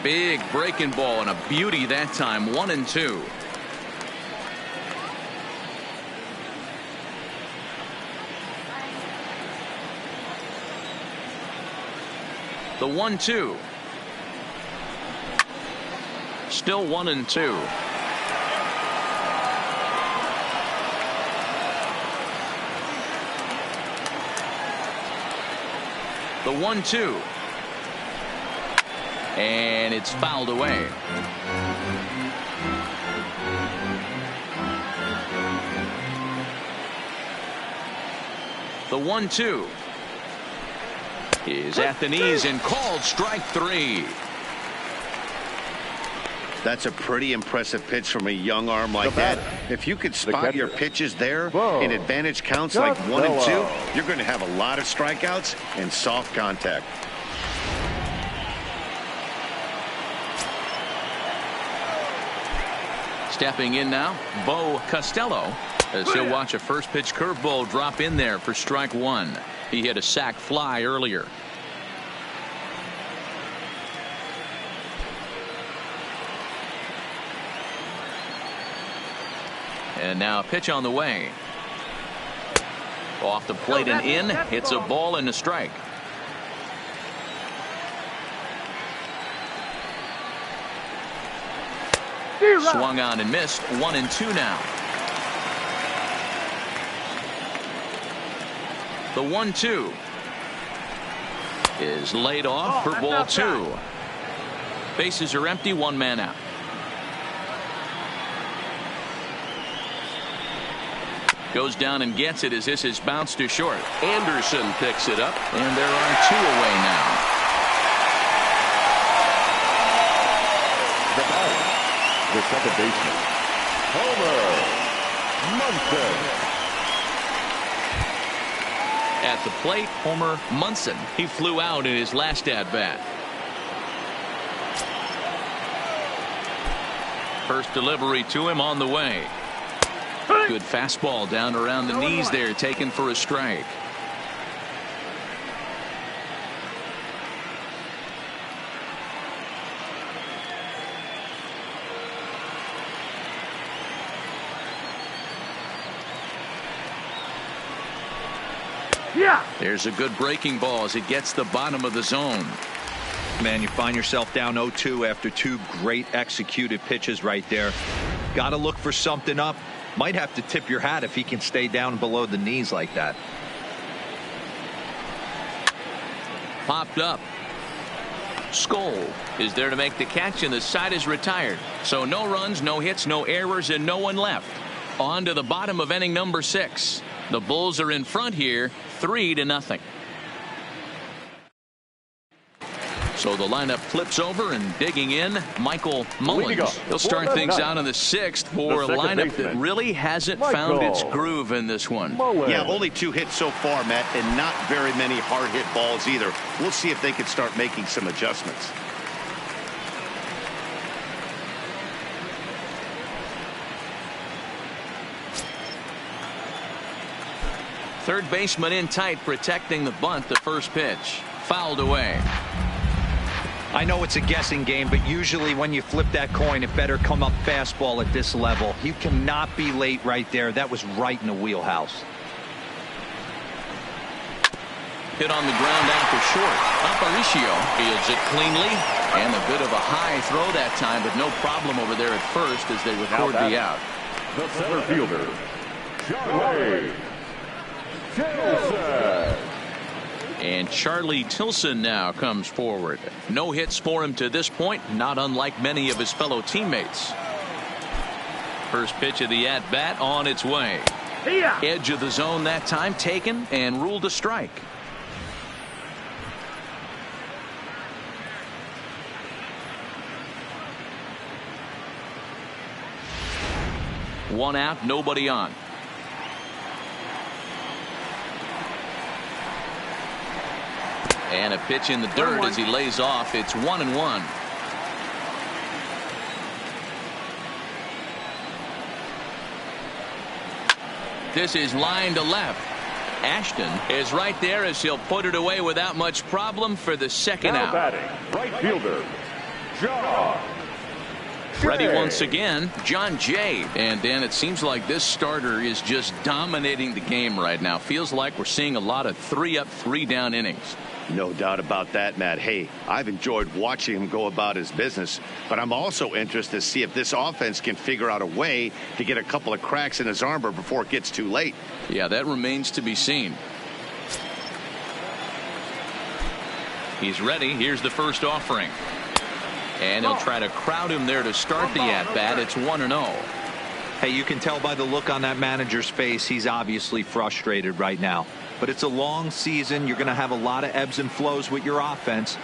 Big breaking ball and a beauty that time. 1-2. The 1-2. Still 1-2. The 1-2. And it's fouled away. The 1-2 is at the knees and called strike 3. That's a pretty impressive pitch from a young arm like that. If you could spot your pitches there in advantage counts like 1 and 2, you're going to have a lot of strikeouts and soft contact. Stepping in now, Bo Costello, as he'll watch a first pitch curveball drop in there for strike 1. He hit a sac fly earlier. And now a pitch on the way. Off the plate and in. Hits a ball and a strike. Swung on and missed. 1-2 now. The 1-2 is laid off for ball 2. Bases are empty. 1 man out. Goes down and gets it as this is bounced to short. Anderson picks it up, and there are 2 away now. The second baseman, Homer Munson. At the plate, Homer Munson. He flew out in his last at-bat. First delivery to him on the way. Good fastball down around the knees there, taken for a strike. There's a good breaking ball as it gets the bottom of the zone. Man, you find yourself down 0-2 after 2 great executed pitches right there. Got to look for something up. Might have to tip your hat if he can stay down below the knees like that. Popped up. Skoll is there to make the catch, and the side is retired. So no runs, no hits, no errors, and no one left. On to the bottom of inning number 6. The Bulls are in front here, 3-0. So the lineup flips over, and digging in, Michael Mullins. He'll start things out in the 6th for a lineup that really hasn't found its groove in this one. Yeah, only 2 hits so far, Matt, and not very many hard hit balls either. We'll see if they can start making some adjustments. Third baseman in tight, protecting the bunt. The first pitch fouled away. I know it's a guessing game, but usually when you flip that coin, it better come up fastball at this level. You cannot be late right there. That was right in the wheelhouse. Hit on the ground after short. Aparicio fields it cleanly, and a bit of a high throw that time, but no problem over there at first as they record the out. The center fielder, Charlie Tilson. And Charlie Tilson now comes forward. No hits for him to this point, not unlike many of his fellow teammates. First pitch of the at-bat on its way. Edge of the zone that time taken and ruled a strike. One out, nobody on. And a pitch in the dirt as he lays off. It's 1-1. This is line to left. Ashton is right there as he'll put it away without much problem for the second Now out. batting, right fielder, John Ready Jay. once again, John Jay. And Dan, it seems like this starter is just dominating the game right now. Feels like we're seeing a lot of 3-up, 3-down innings. No doubt about that, Matt. Hey, I've enjoyed watching him go about his business, but I'm also interested to see if this offense can figure out a way to get a couple of cracks in his armor before it gets too late. Yeah, that remains to be seen. He's ready. Here's the first offering. And he'll try to crowd him there to start the at-bat. It's 1-0. Hey, you can tell by the look on that manager's face, he's obviously frustrated right now. But it's a long season. You're going to have a lot of ebbs and flows with your offense.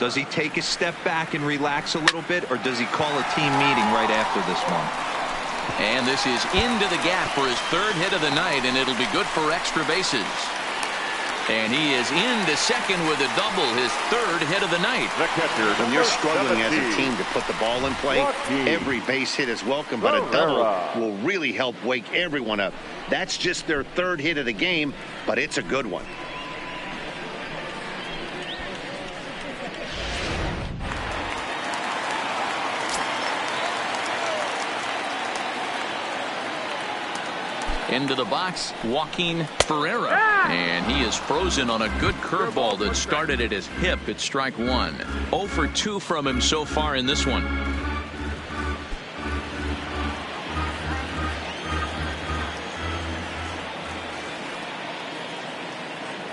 Does he take a step back and relax a little bit, or does he call a team meeting right after this one? And this is into the gap for his third hit of the night, and it'll be good for extra bases. And he is into second with a double, his third hit of the night. The catcher, When you're struggling as a 17. team to put the ball in play, every base hit is welcome, but a double will really help wake everyone up. That's just their third hit of the game, but it's a good one. Into the box, Joaquin Ferreira. And he is frozen on a good curveball that started at his hip at strike one. 0 for 2 from him so far in this one.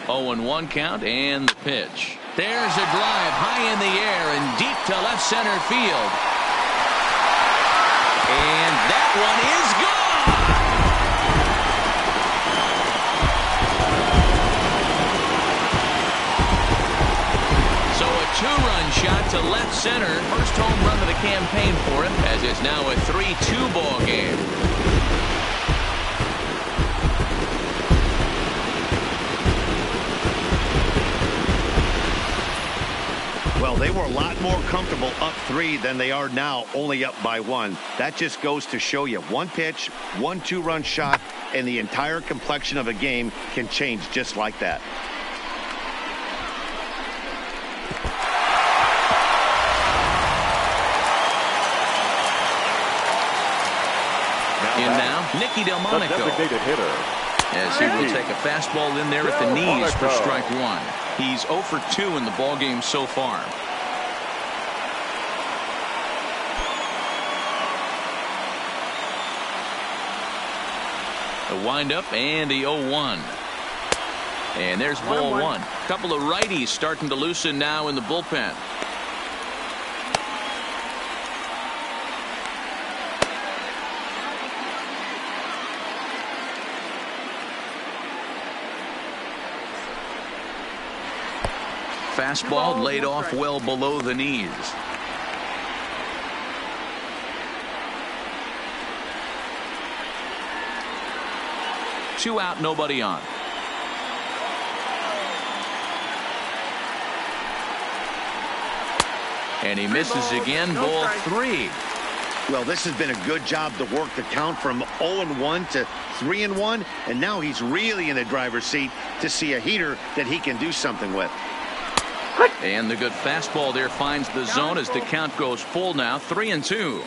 Oh, and 1 count, and the pitch. There's a drive high in the air and deep to left center field. And that one is gone. So a 2-run shot to left center. First home run of the campaign for him, as it's now a 3-2 ball game. Well, they were a lot more comfortable up 3 than they are now, only up by 1. That just goes to show you one pitch, 1 2-run shot, and the entire complexion of a game can change just like that. In now, Nikki Del The Monico, designated hitter, as he will take a fastball in there at the knees for strike 1. He's 0 for 2 in the ballgame so far. The windup and the 0-1. And there's ball 1. Couple of righties starting to loosen now in the bullpen. Fastball laid off well below the knees. 2 out, nobody on. And he misses again. Ball 3. Well, this has been a good job to work the count from 0-1 to 3-1, and now he's really in the driver's seat to see a heater that he can do something with. And the good fastball there finds the zone as the count goes full now. 3-2.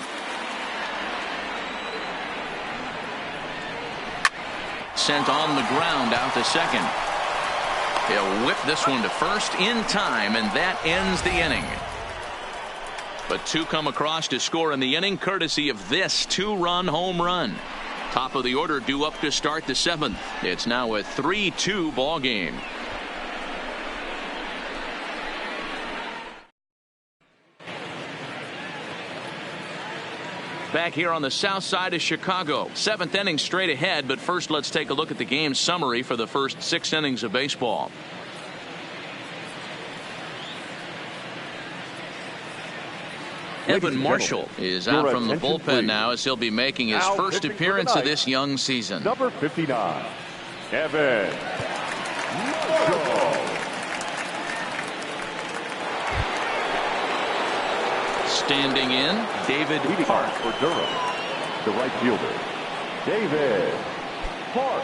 Sent on the ground out to second. He'll whip this one to first in time, and that ends the inning. But 2 come across to score in the inning, courtesy of this 2-run home run. Top of the order due up to start the 7th. It's now a 3-2 ball game. Back here on the south side of Chicago. 7th inning straight ahead, but first let's take a look at the game summary for the first 6 innings of baseball. Evan Marshall is out from the bullpen now as he'll be making his first appearance of this young season. Number 59, Evan Marshall. Standing in, David Park. For Durham, the right fielder, David Park.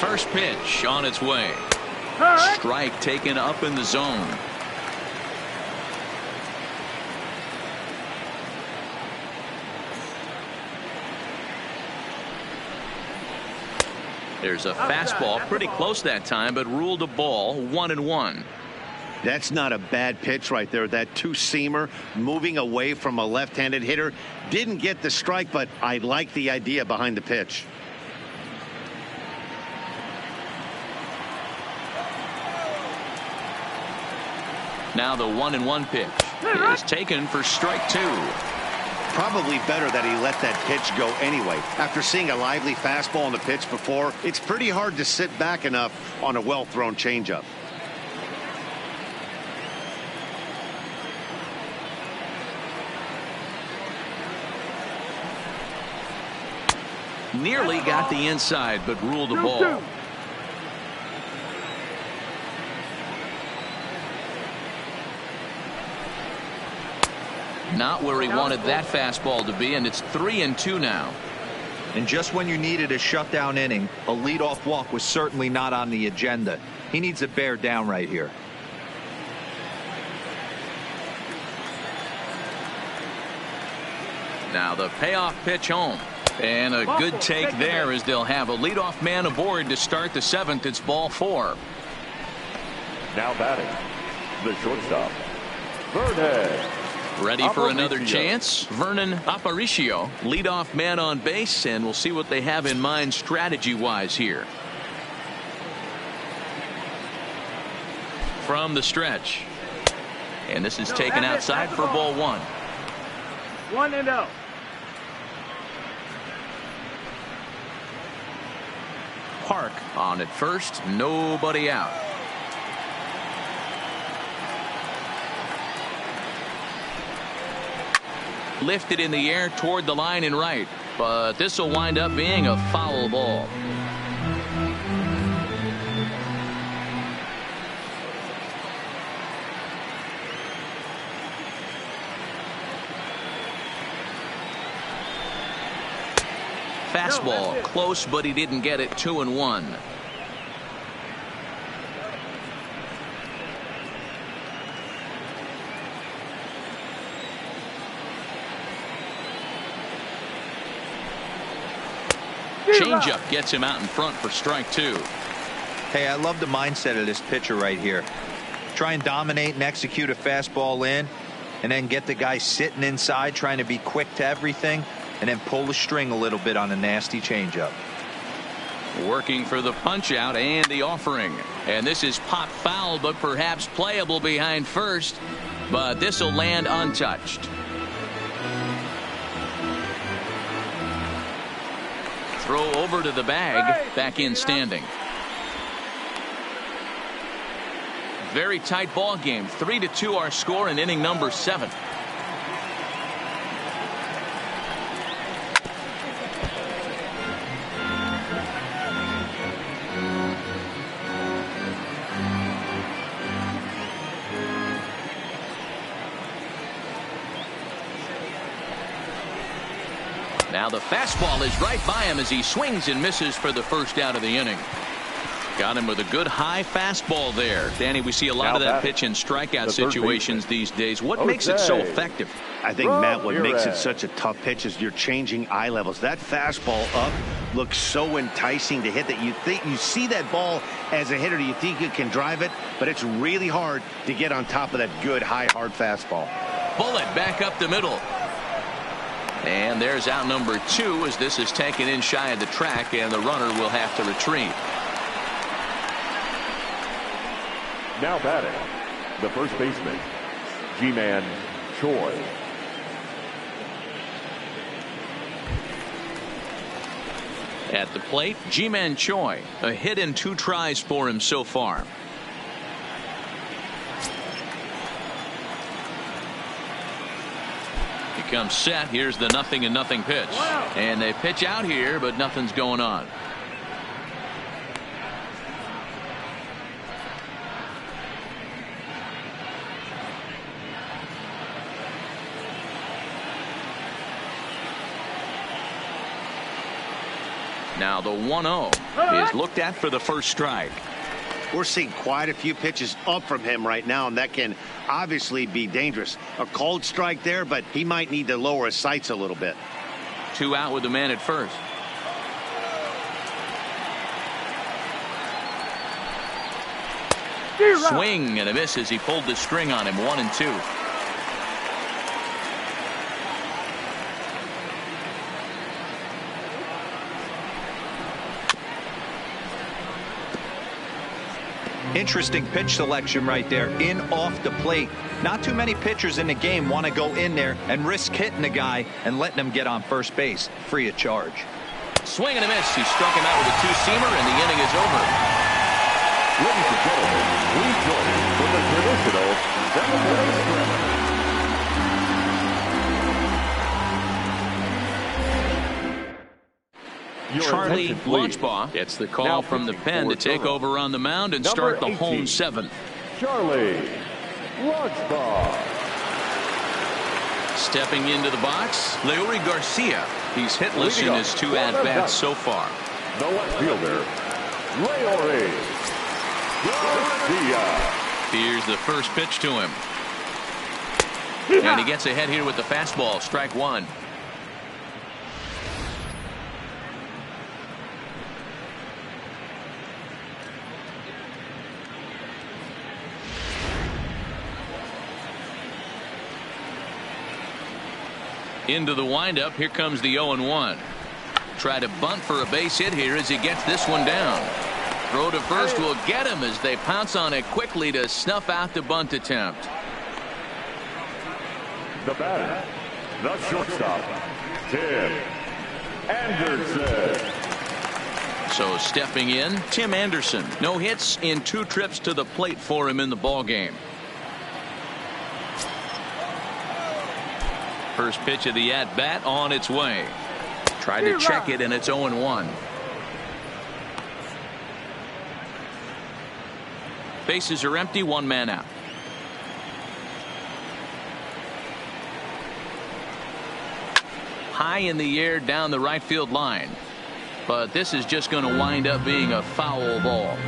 First pitch on its way. Strike taken up in the zone. There's a fastball pretty close that time, but ruled a ball. 1-1. That's not a bad pitch right there. That 2-seamer moving away from a left-handed hitter. Didn't get the strike, but I like the idea behind the pitch. Now the 1-1 pitch is taken for strike 2. Probably better that he let that pitch go anyway. After seeing a lively fastball on the pitch before, it's pretty hard to sit back enough on a well-thrown changeup. Nearly got the inside, but ruled a ball. Not where he wanted that fastball to be, and it's 3-2 now. And just when you needed a shutdown inning, a leadoff walk was certainly not on the agenda. He needs to bear down right here. Now the payoff pitch home. And a good take there as they'll have a leadoff man aboard to start the 7th. It's ball 4. Now batting, the shortstop, Vernon. Ready for another chance? Vernon Aparicio, leadoff man on base, and we'll see what they have in mind strategy-wise here. From the stretch. And this is taken outside for ball 1. 1-0. Park on at first, nobody out. Lifted in the air toward the line and right, but this will wind up being a foul ball. Fastball close, but he didn't get it. 2-1. Changeup gets him out in front for strike 2. Hey, I love the mindset of this pitcher right here. Try and dominate and execute a fastball in, and then get the guy sitting inside trying to be quick to everything, and then pull the string a little bit on a nasty changeup. Working for the punch out and the offering. And this is pop foul, but perhaps playable behind first. But this will land untouched. Throw over to the bag. Back in standing. Very tight ball game. 3-2 our score in inning number 7. Now the fastball is right by him as he swings and misses for the first out of the inning. Got him with a good high fastball there. Danny, we see a lot of that pitch in strikeout situations these days. What makes it so effective? I think, Matt, what makes it such a tough pitch is you're changing eye levels. That fastball up looks so enticing to hit that you see that ball as a hitter, you think you can drive it, but it's really hard to get on top of that good high hard fastball. Bullet back up the middle. And there's out number 2 as this is taken in shy of the track, and the runner will have to retreat. Now batting, the first baseman, Ji-Man Choi. At the plate, Ji-Man Choi. A hit in 2 tries for him so far. He comes set. Here's the 0-0 pitch. And they pitch out here, but nothing's going on. Now the 1-0 is looked at for the first strike. We're seeing quite a few pitches up from him right now, and that can obviously be dangerous. A cold strike there, but he might need to lower his sights a little bit. 2 out with the man at first. Swing and a miss as he pulled the string on him. 1-2. Interesting pitch selection right there, in off the plate. Not too many pitchers in the game want to go in there and risk hitting the guy and letting him get on first base free of charge. Swing and a miss. He struck him out with a 2-seamer, and the inning is over. Ladies and gentlemen, please join us for the traditional 7th inning. Charlie Launchbaugh gets the call from the pen to take over on the mound and start the home 7th. Charlie Launchbaugh. Stepping into the box, Leury Garcia. He's hitless in his 2 at-bats so far. The left fielder, Leury Garcia. Here's the first pitch to him. And he gets ahead here with the fastball. Strike 1. Into the windup. Here comes the 0-1. Try to bunt for a base hit here as he gets this one down. Throw to first will get him as they pounce on it quickly to snuff out the bunt attempt. The batter, the shortstop, Tim Anderson. So stepping in, Tim Anderson. No hits in 2 trips to the plate for him in the ballgame. First pitch of the at-bat on its way. Tried to check it, and it's 0-1. Bases are empty, 1 man out. High in the air down the right field line. But this is just going to wind up being a foul ball.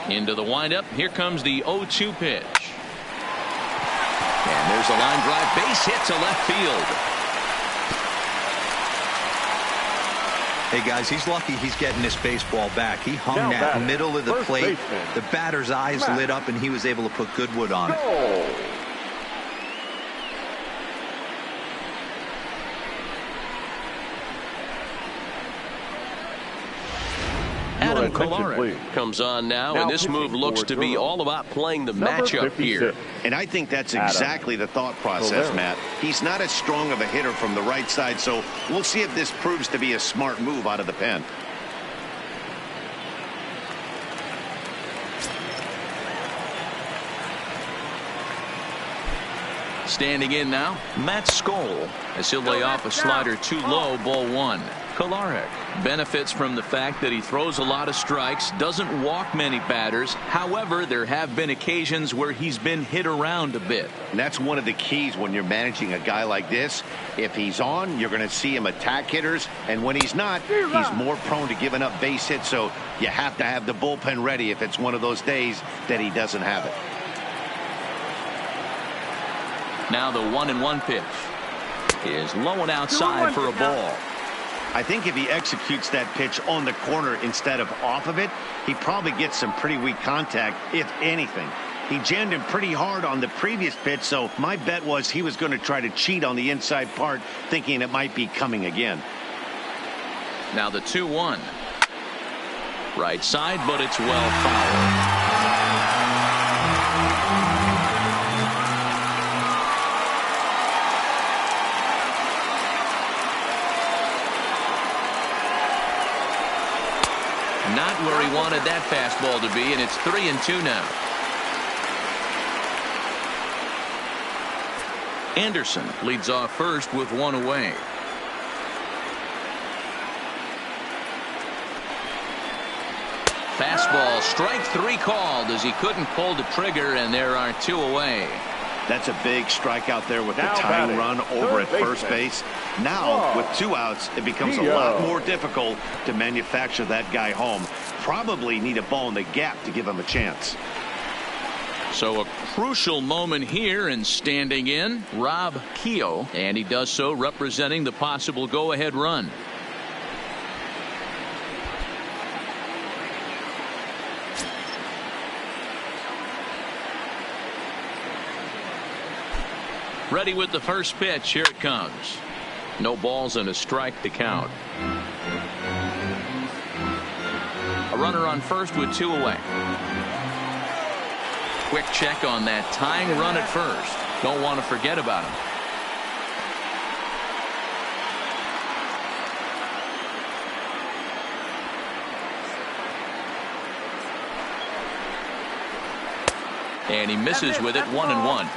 Into the windup. Here comes the 0-2 pitch. And there's a line drive. Base hit to left field. Hey, guys, he's lucky he's getting this baseball back. He hung that middle of the plate. The batter's eyes lit up, and he was able to put good wood on it. Adam attention, Kolarek please. Comes on now, Now and this move pitching looks for to be Durham. all about playing the Number matchup 56. here. And I think that's Adam exactly the thought process, Kolarek. Matt. He's not as strong of a hitter from the right side, so we'll see if this proves to be a smart move out of the pen. Standing in now, Matt Skoll, as he'll lay off a slider too low, ball one. Kolarek benefits from the fact that he throws a lot of strikes, doesn't walk many batters. However, there have been occasions where he's been hit around a bit. And that's one of the keys when you're managing a guy like this. If he's on, you're going to see him attack hitters, and when he's not, he's more prone to giving up base hits, so you have to have the bullpen ready if it's one of those days that he doesn't have it. Now the 1-1 pitch is low and outside for a ball. I think if he executes that pitch on the corner instead of off of it, he probably gets some pretty weak contact, if anything. He jammed him pretty hard on the previous pitch, so my bet was he was going to try to cheat on the inside part, thinking it might be coming again. Now the 2-1. Right side, but it's well fouled. Not where he wanted that fastball to be, and it's 3-2 now. Anderson leads off first with one away. Fastball, strike three called as he couldn't pull the trigger, and there are two away. That's a big strike out there with the Now tying batting, run over at third first baseman. base. Now, with 2 outs, it becomes a lot more difficult to manufacture that guy home. Probably need a ball in the gap to give him a chance. So a crucial moment here, and standing in, Rob Keogh, and he does so representing the possible go-ahead run. Ready with the first pitch. Here it comes. No balls and a strike to count. A runner on first with two away. Quick check on that tying run at first. Don't want to forget about him. And he misses with it, 1-1.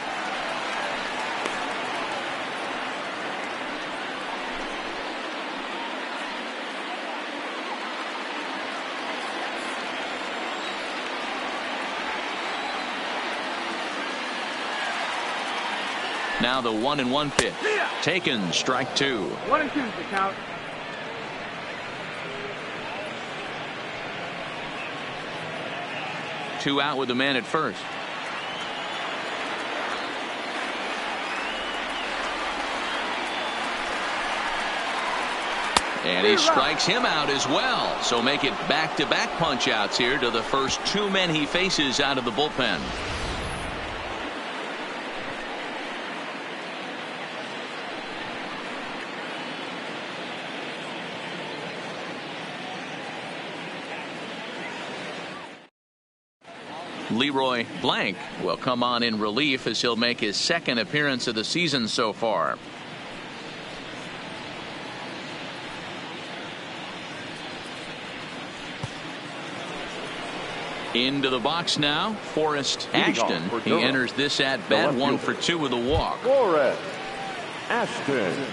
Now the 1-1 pitch. Taken, strike two. 1-2 is the count. Two out with the man at first. And he strikes him out as well. So make it back-to-back punch-outs here to the first two men he faces out of the bullpen. Leroy Blank will come on in relief as he'll make his second appearance of the season so far. Into the box now, Forrest Ashton. He enters this at bat 1 for 2 with a walk. Forrest Ashton.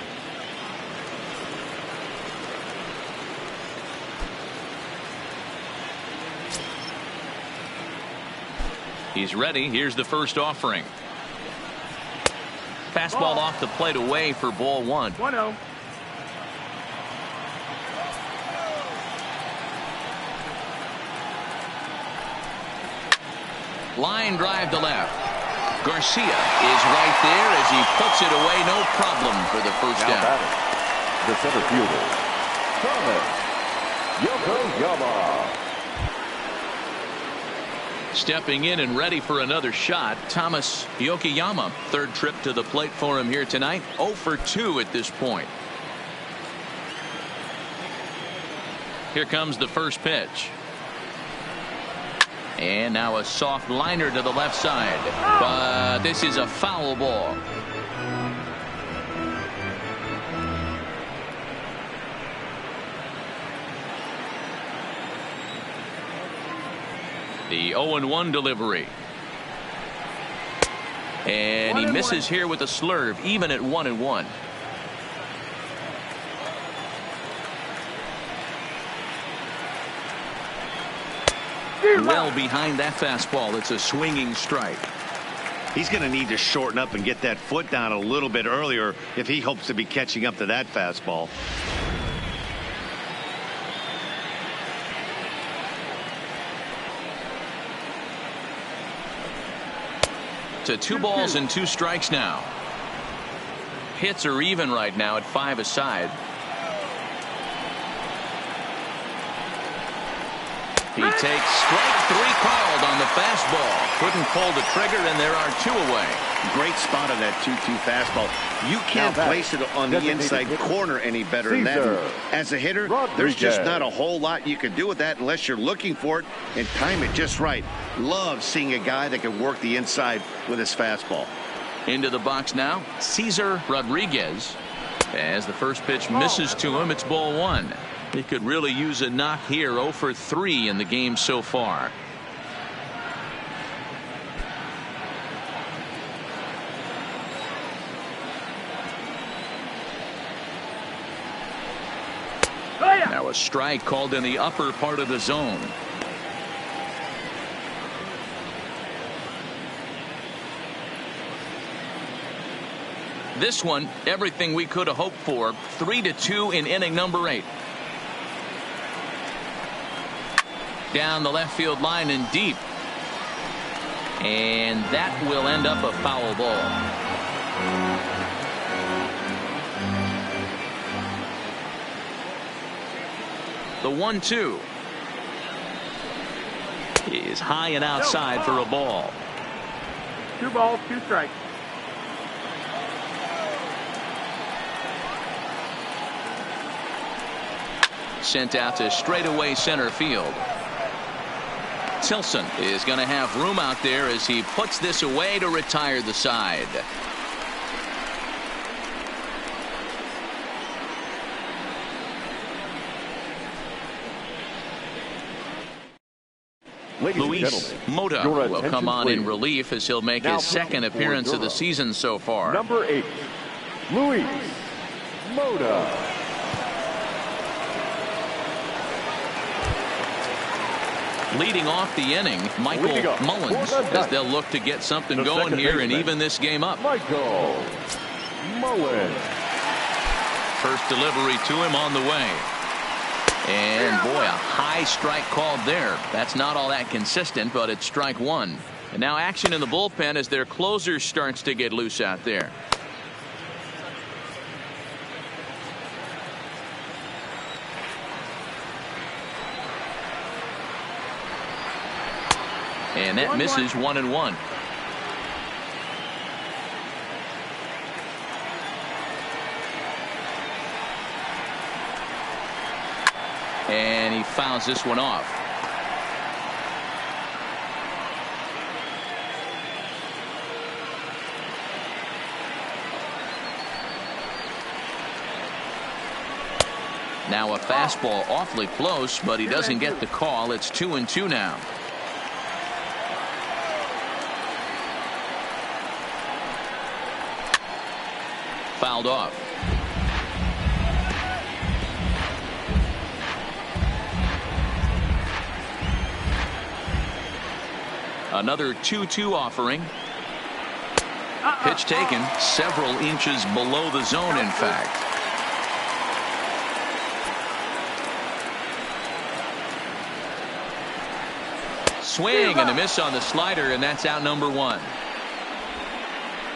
He's ready. Here's the first offering. Fastball off the plate away for ball 1. 1-0. Line drive to left. Garcia is right there as he puts it away. No problem for the first Now out. batting, the center fielder, Thomas Yokoyama. Stepping in and ready for another shot, Thomas Yokoyama. Third trip to the plate for him here tonight. 0 for 2 at this point. Here comes the first pitch. And now a soft liner to the left side. But this is a foul ball. The 0-1 delivery. And he misses here with a slurve, even at 1-1. Well behind that fastball. It's a swinging strike. He's going to need to shorten up and get that foot down a little bit earlier if he hopes to be catching up to that fastball. To 2 balls and 2 strikes now. Hits are even right now at 5 aside. He takes strike 3 called on the fastball. Couldn't pull the trigger, and there are 2 away. Great spot on that 2-2 fastball. You can't place it on the inside corner any better than that. As a hitter, there's just not a whole lot you can do with that unless you're looking for it and time it just right. Love seeing a guy that can work the inside with his fastball. Into the box now, Cesar Rodriguez. As the first pitch misses to him, it's ball 1. He could really use a knock here. 0 for 3 in the game so far. Now a strike called in the upper part of the zone. This one, everything we could have hoped for. 3-2 in inning number 8. Down the left field line and deep. And that will end up a foul ball. The 1-2 is high and outside for a ball. 2 balls, 2 strikes. Sent out to straightaway center field. Tilson is going to have room out there as he puts this away to retire the side. Luis Mota will come on in relief as he'll make his second appearance of the season so far. Number 8, Luis Mota. Leading off the inning, Michael Mullins, as they'll look to get something going here and even this game up. Michael Mullins. First delivery to him on the way. And boy, a high strike called there. That's not all that consistent, but it's strike 1. And now action in the bullpen as their closer starts to get loose out there. And that misses 1-1. And he fouls this one off. Now a fastball awfully close, but he doesn't get the call. It's 2-2 now. Fouled off. Another 2-2 offering. Pitch taken several inches below the zone, in fact. Swing and a miss on the slider, and that's out number 1.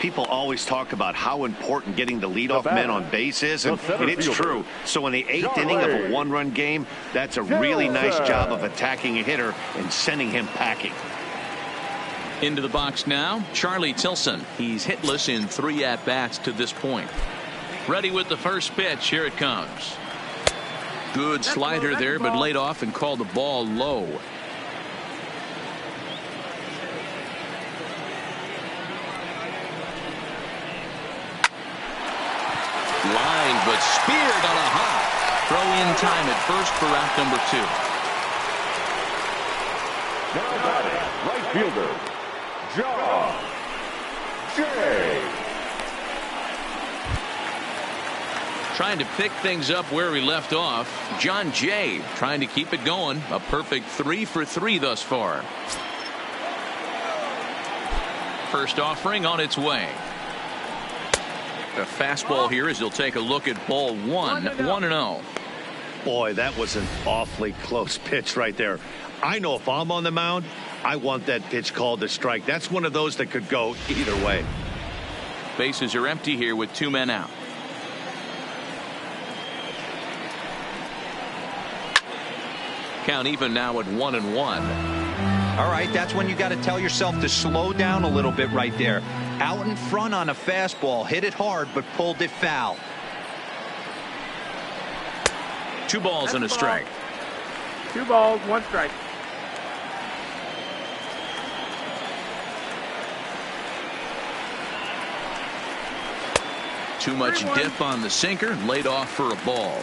People always talk about how important getting the leadoff men on base is, and it's true. So in the 8th inning of a 1-run game, that's a really nice job of attacking a hitter and sending him packing. Into the box now, Charlie Tilson. He's hitless in 3 at-bats to this point. Ready with the first pitch. Here it comes. Good slider there, but laid off and called the ball low. Lined but speared on a hop. Throw in time at first for out number 2. Now batting, right fielder, John Jay. Trying to pick things up where we left off. John Jay trying to keep it going. A perfect 3 for 3 thus far. First offering on its way. A fastball here as he'll take a look at ball 1. 1-0. Boy, that was an awfully close pitch right there. I know if I'm on the mound, I want that pitch called a strike. That's one of those that could go either way. Bases are empty here with 2 men out. Count even now at 1-1. All right, that's when you got to tell yourself to slow down a little bit right there. Out in front on a fastball, hit it hard, but pulled it foul. 2 balls and a strike. 2 balls, 1 strike. Too much dip on the sinker, laid off for a ball.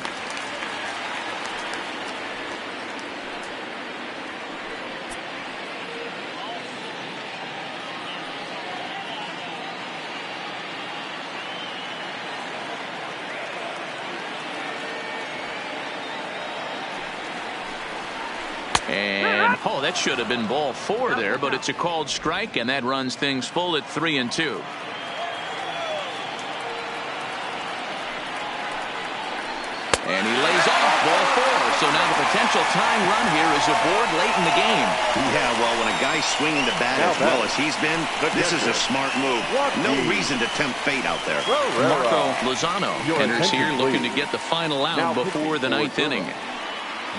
And that should have been ball 4 there, but it's a called strike, and that runs things full at 3-2. And he lays off ball 4. So now the potential tying run here is aboard late in the game. Yeah, well, when a guy's swinging the bat as well as he's been, this is a smart move. No reason to tempt fate out there. Marco Lozano enters here looking to get the final out before the 9th inning.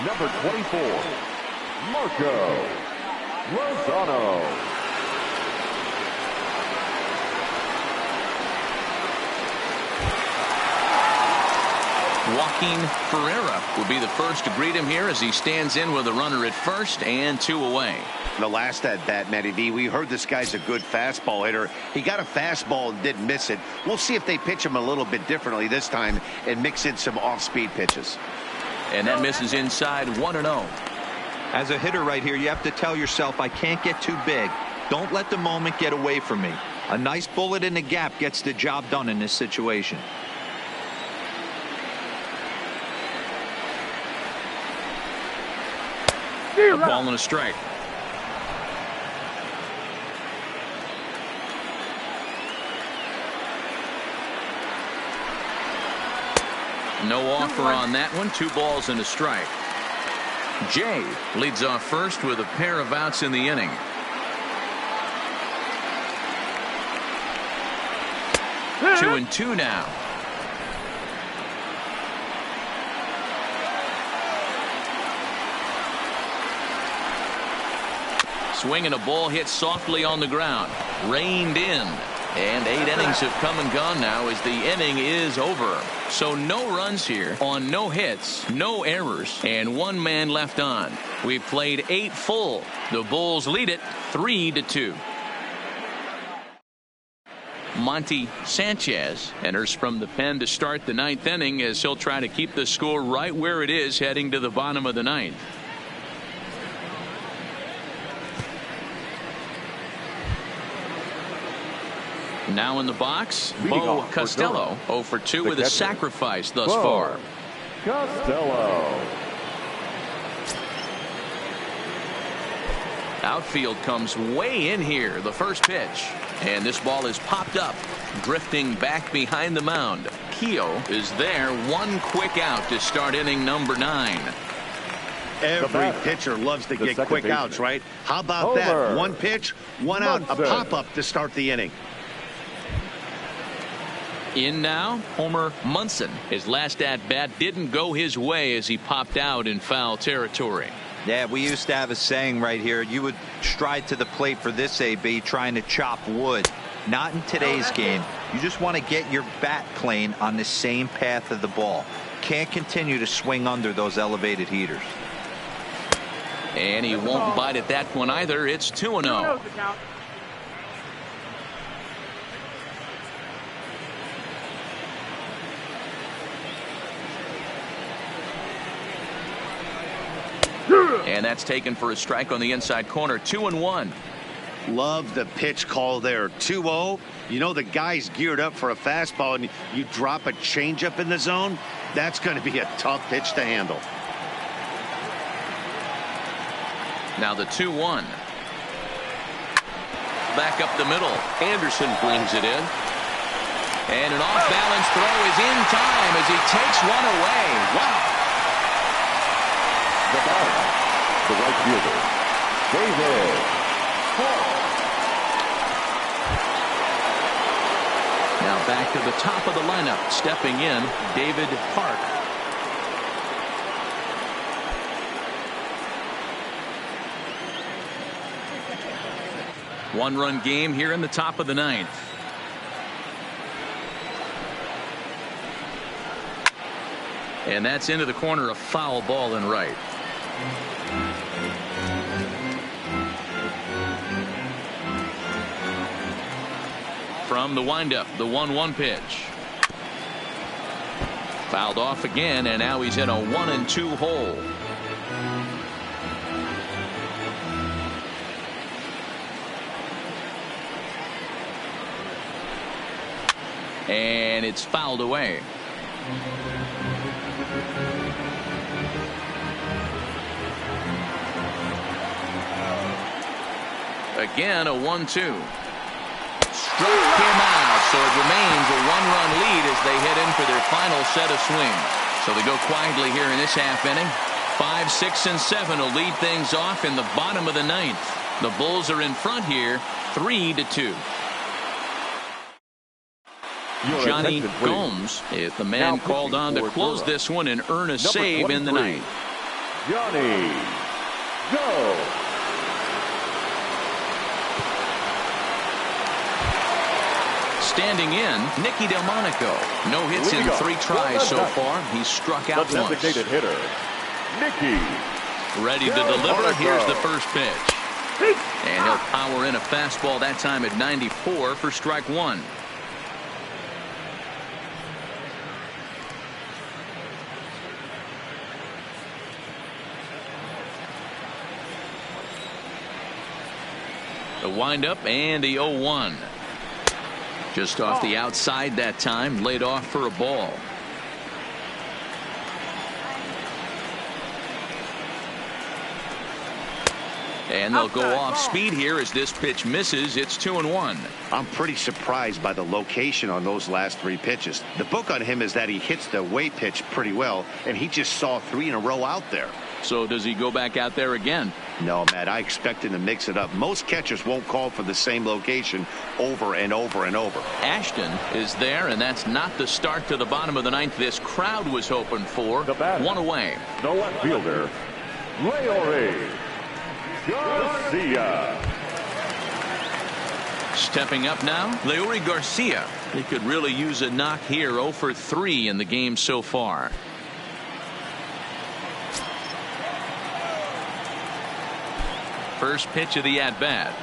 Number 24, Marco Lozano. Joaquin Ferreira will be the first to greet him here as he stands in with a runner at first and 2 away. The last at bat, Matty V, we heard this guy's a good fastball hitter. He got a fastball and didn't miss it. We'll see if they pitch him a little bit differently this time and mix in some off-speed pitches. And that misses inside 1-0. As a hitter right here, you have to tell yourself, I can't get too big. Don't let the moment get away from me. A nice bullet in the gap gets the job done in this situation. A ball and a strike. No offer on that one. 2 balls and a strike. Jay leads off first with a pair of outs in the inning. Two and 2 now. Swing and a ball hit softly on the ground. Reined in. And 8 innings have come and gone now as the inning is over. So no runs here on no hits, no errors, and 1 man left on. We've played 8 full. The Bulls lead it 3-2. Monty Sanchez enters from the pen to start the 9th inning as he'll try to keep the score right where it is heading to the bottom of the 9th. Now in the box, Bo Costello, 0 for 2 with a sacrifice thus far. Costello. Outfield comes way in here, the first pitch. And this ball is popped up, drifting back behind the mound. Keogh is there, 1 quick out to start inning number 9. Every pitcher loves to get quick outs, right? How about that? 1 pitch, 1 out, a pop-up to start the inning. In now, Homer Munson. His last at-bat didn't go his way as he popped out in foul territory. Yeah, we used to have a saying right here. You would stride to the plate for this AB trying to chop wood. Not in today's game. You just want to get your bat plane on the same path of the ball. Can't continue to swing under those elevated heaters. And he won't bite at that one either. It's 2-0. And that's taken for a strike on the inside corner. 2-1. Love the pitch call there. 2-0. You know the guy's geared up for a fastball, and you drop a changeup in the zone. That's going to be a tough pitch to handle. Now the 2-1. Back up the middle. Anderson brings it in. And an off-balance throw is in time as he takes one away. Wow. The batter, the right fielder, David Park. Now back to the top of the lineup. Stepping in, David Park. One-run game here in the top of the ninth. And that's into the corner, a foul ball and right. From the windup, the 1-1 pitch. Fouled off again, and now he's in a 1-2 hole. And it's fouled away. Again, a 1-2. Struck him out, so it remains a one-run lead as they head in for their final set of swings. So they go quietly here in this half inning. 5, 6, and 7 will lead things off in the bottom of the ninth. The Bulls are in front here, 3-2. Johnny Gomes is the man called on to close this one and earn a save in the ninth. Johnny Gomes. Standing in, Nikki Del Monico. No hits in 3 tries so far. He's struck out the once. Designated hitter, Nikki. Ready to deliver. Here's the first pitch. And he'll power in a fastball that time at 94 for strike 1. The windup and the 0-1. Just off the outside that time, laid off for a ball. And they'll go off speed here as this pitch misses. It's 2-1. I'm pretty surprised by the location on those last 3 pitches. The book on him is that he hits the away pitch pretty well, and he just saw 3 in a row out there. So does he go back out there again? No, Matt, I expect him to mix it up. Most catchers won't call for the same location over and over and over. Ashton is there, and that's not the start to the bottom of the ninth this crowd was hoping for. One away. The left fielder, Leore Garcia. Stepping up now, Leore Garcia. He could really use a knock here. 0 for 3 in the game so far. First pitch of the at-bat.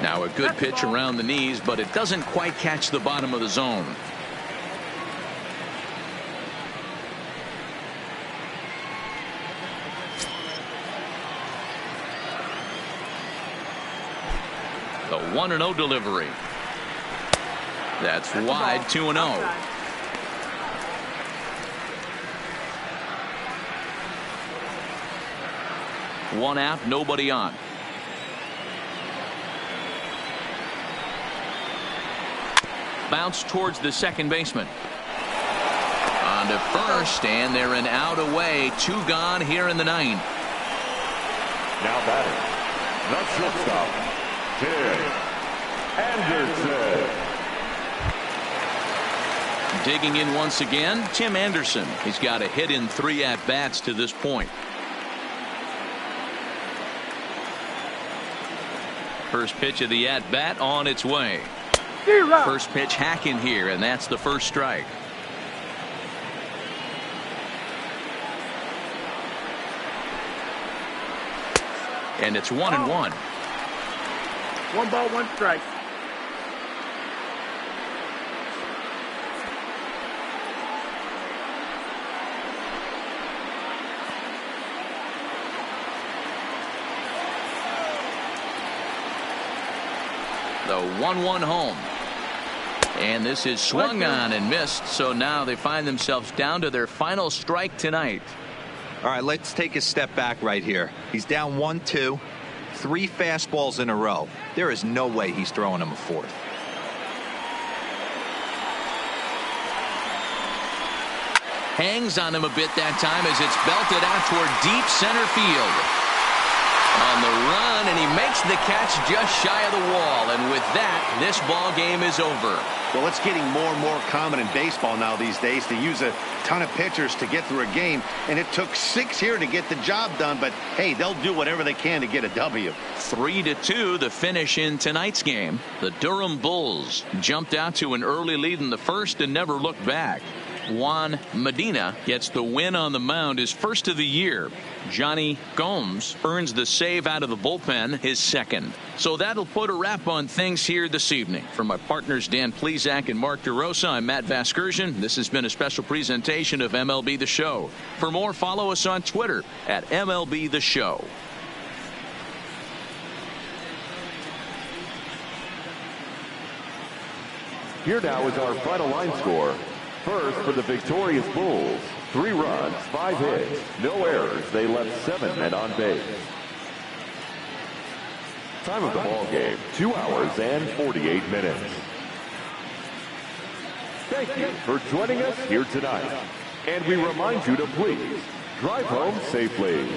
Now a good pitch around the knees, but it doesn't quite catch the bottom of the zone. The 1-0 delivery. That's wide. 2-0. One out, nobody on. Bounce towards the second baseman. On to first, and they're an out away. 2 gone here in the ninth. Now batting, the shortstop, Tim Anderson. Digging in once again, Tim Anderson. He's got a hit in 3 at-bats to this point. First pitch of the at-bat on its way. First pitch hacking here, and that's the first strike. And it's 1-1. 1 ball, 1 strike. The 1-1 home. And this is swung on and missed. So now they find themselves down to their final strike tonight. All right, let's take a step back right here. He's down 1-2, 3 fastballs in a row. There is no way he's throwing him a fourth. Hangs on him a bit that time as it's belted out toward deep center field. On the run, and he makes the catch just shy of the wall. And with that, this ball game is over. Well, it's getting more and more common in baseball now these days to use a ton of pitchers to get through a game. And it took 6 here to get the job done. But, hey, they'll do whatever they can to get a W. 3-2 the finish in tonight's game. The Durham Bulls jumped out to an early lead in the first and never looked back. Juan Medina gets the win on the mound, his first of the year. Johnny Gomes earns the save out of the bullpen, his second. So that'll put a wrap on things here this evening. For my partners Dan Plesac and Mark DeRosa, I'm Matt Vasgersian. This has been a special presentation of MLB The Show. For more, follow us on Twitter at MLB The Show. Here now is our final line score. First, for the victorious Bulls, 3 runs, 5 hits, no errors. They left 7 men on base. Time of the ball game, 2 hours and 48 minutes. Thank you for joining us here tonight. And we remind you to please drive home safely.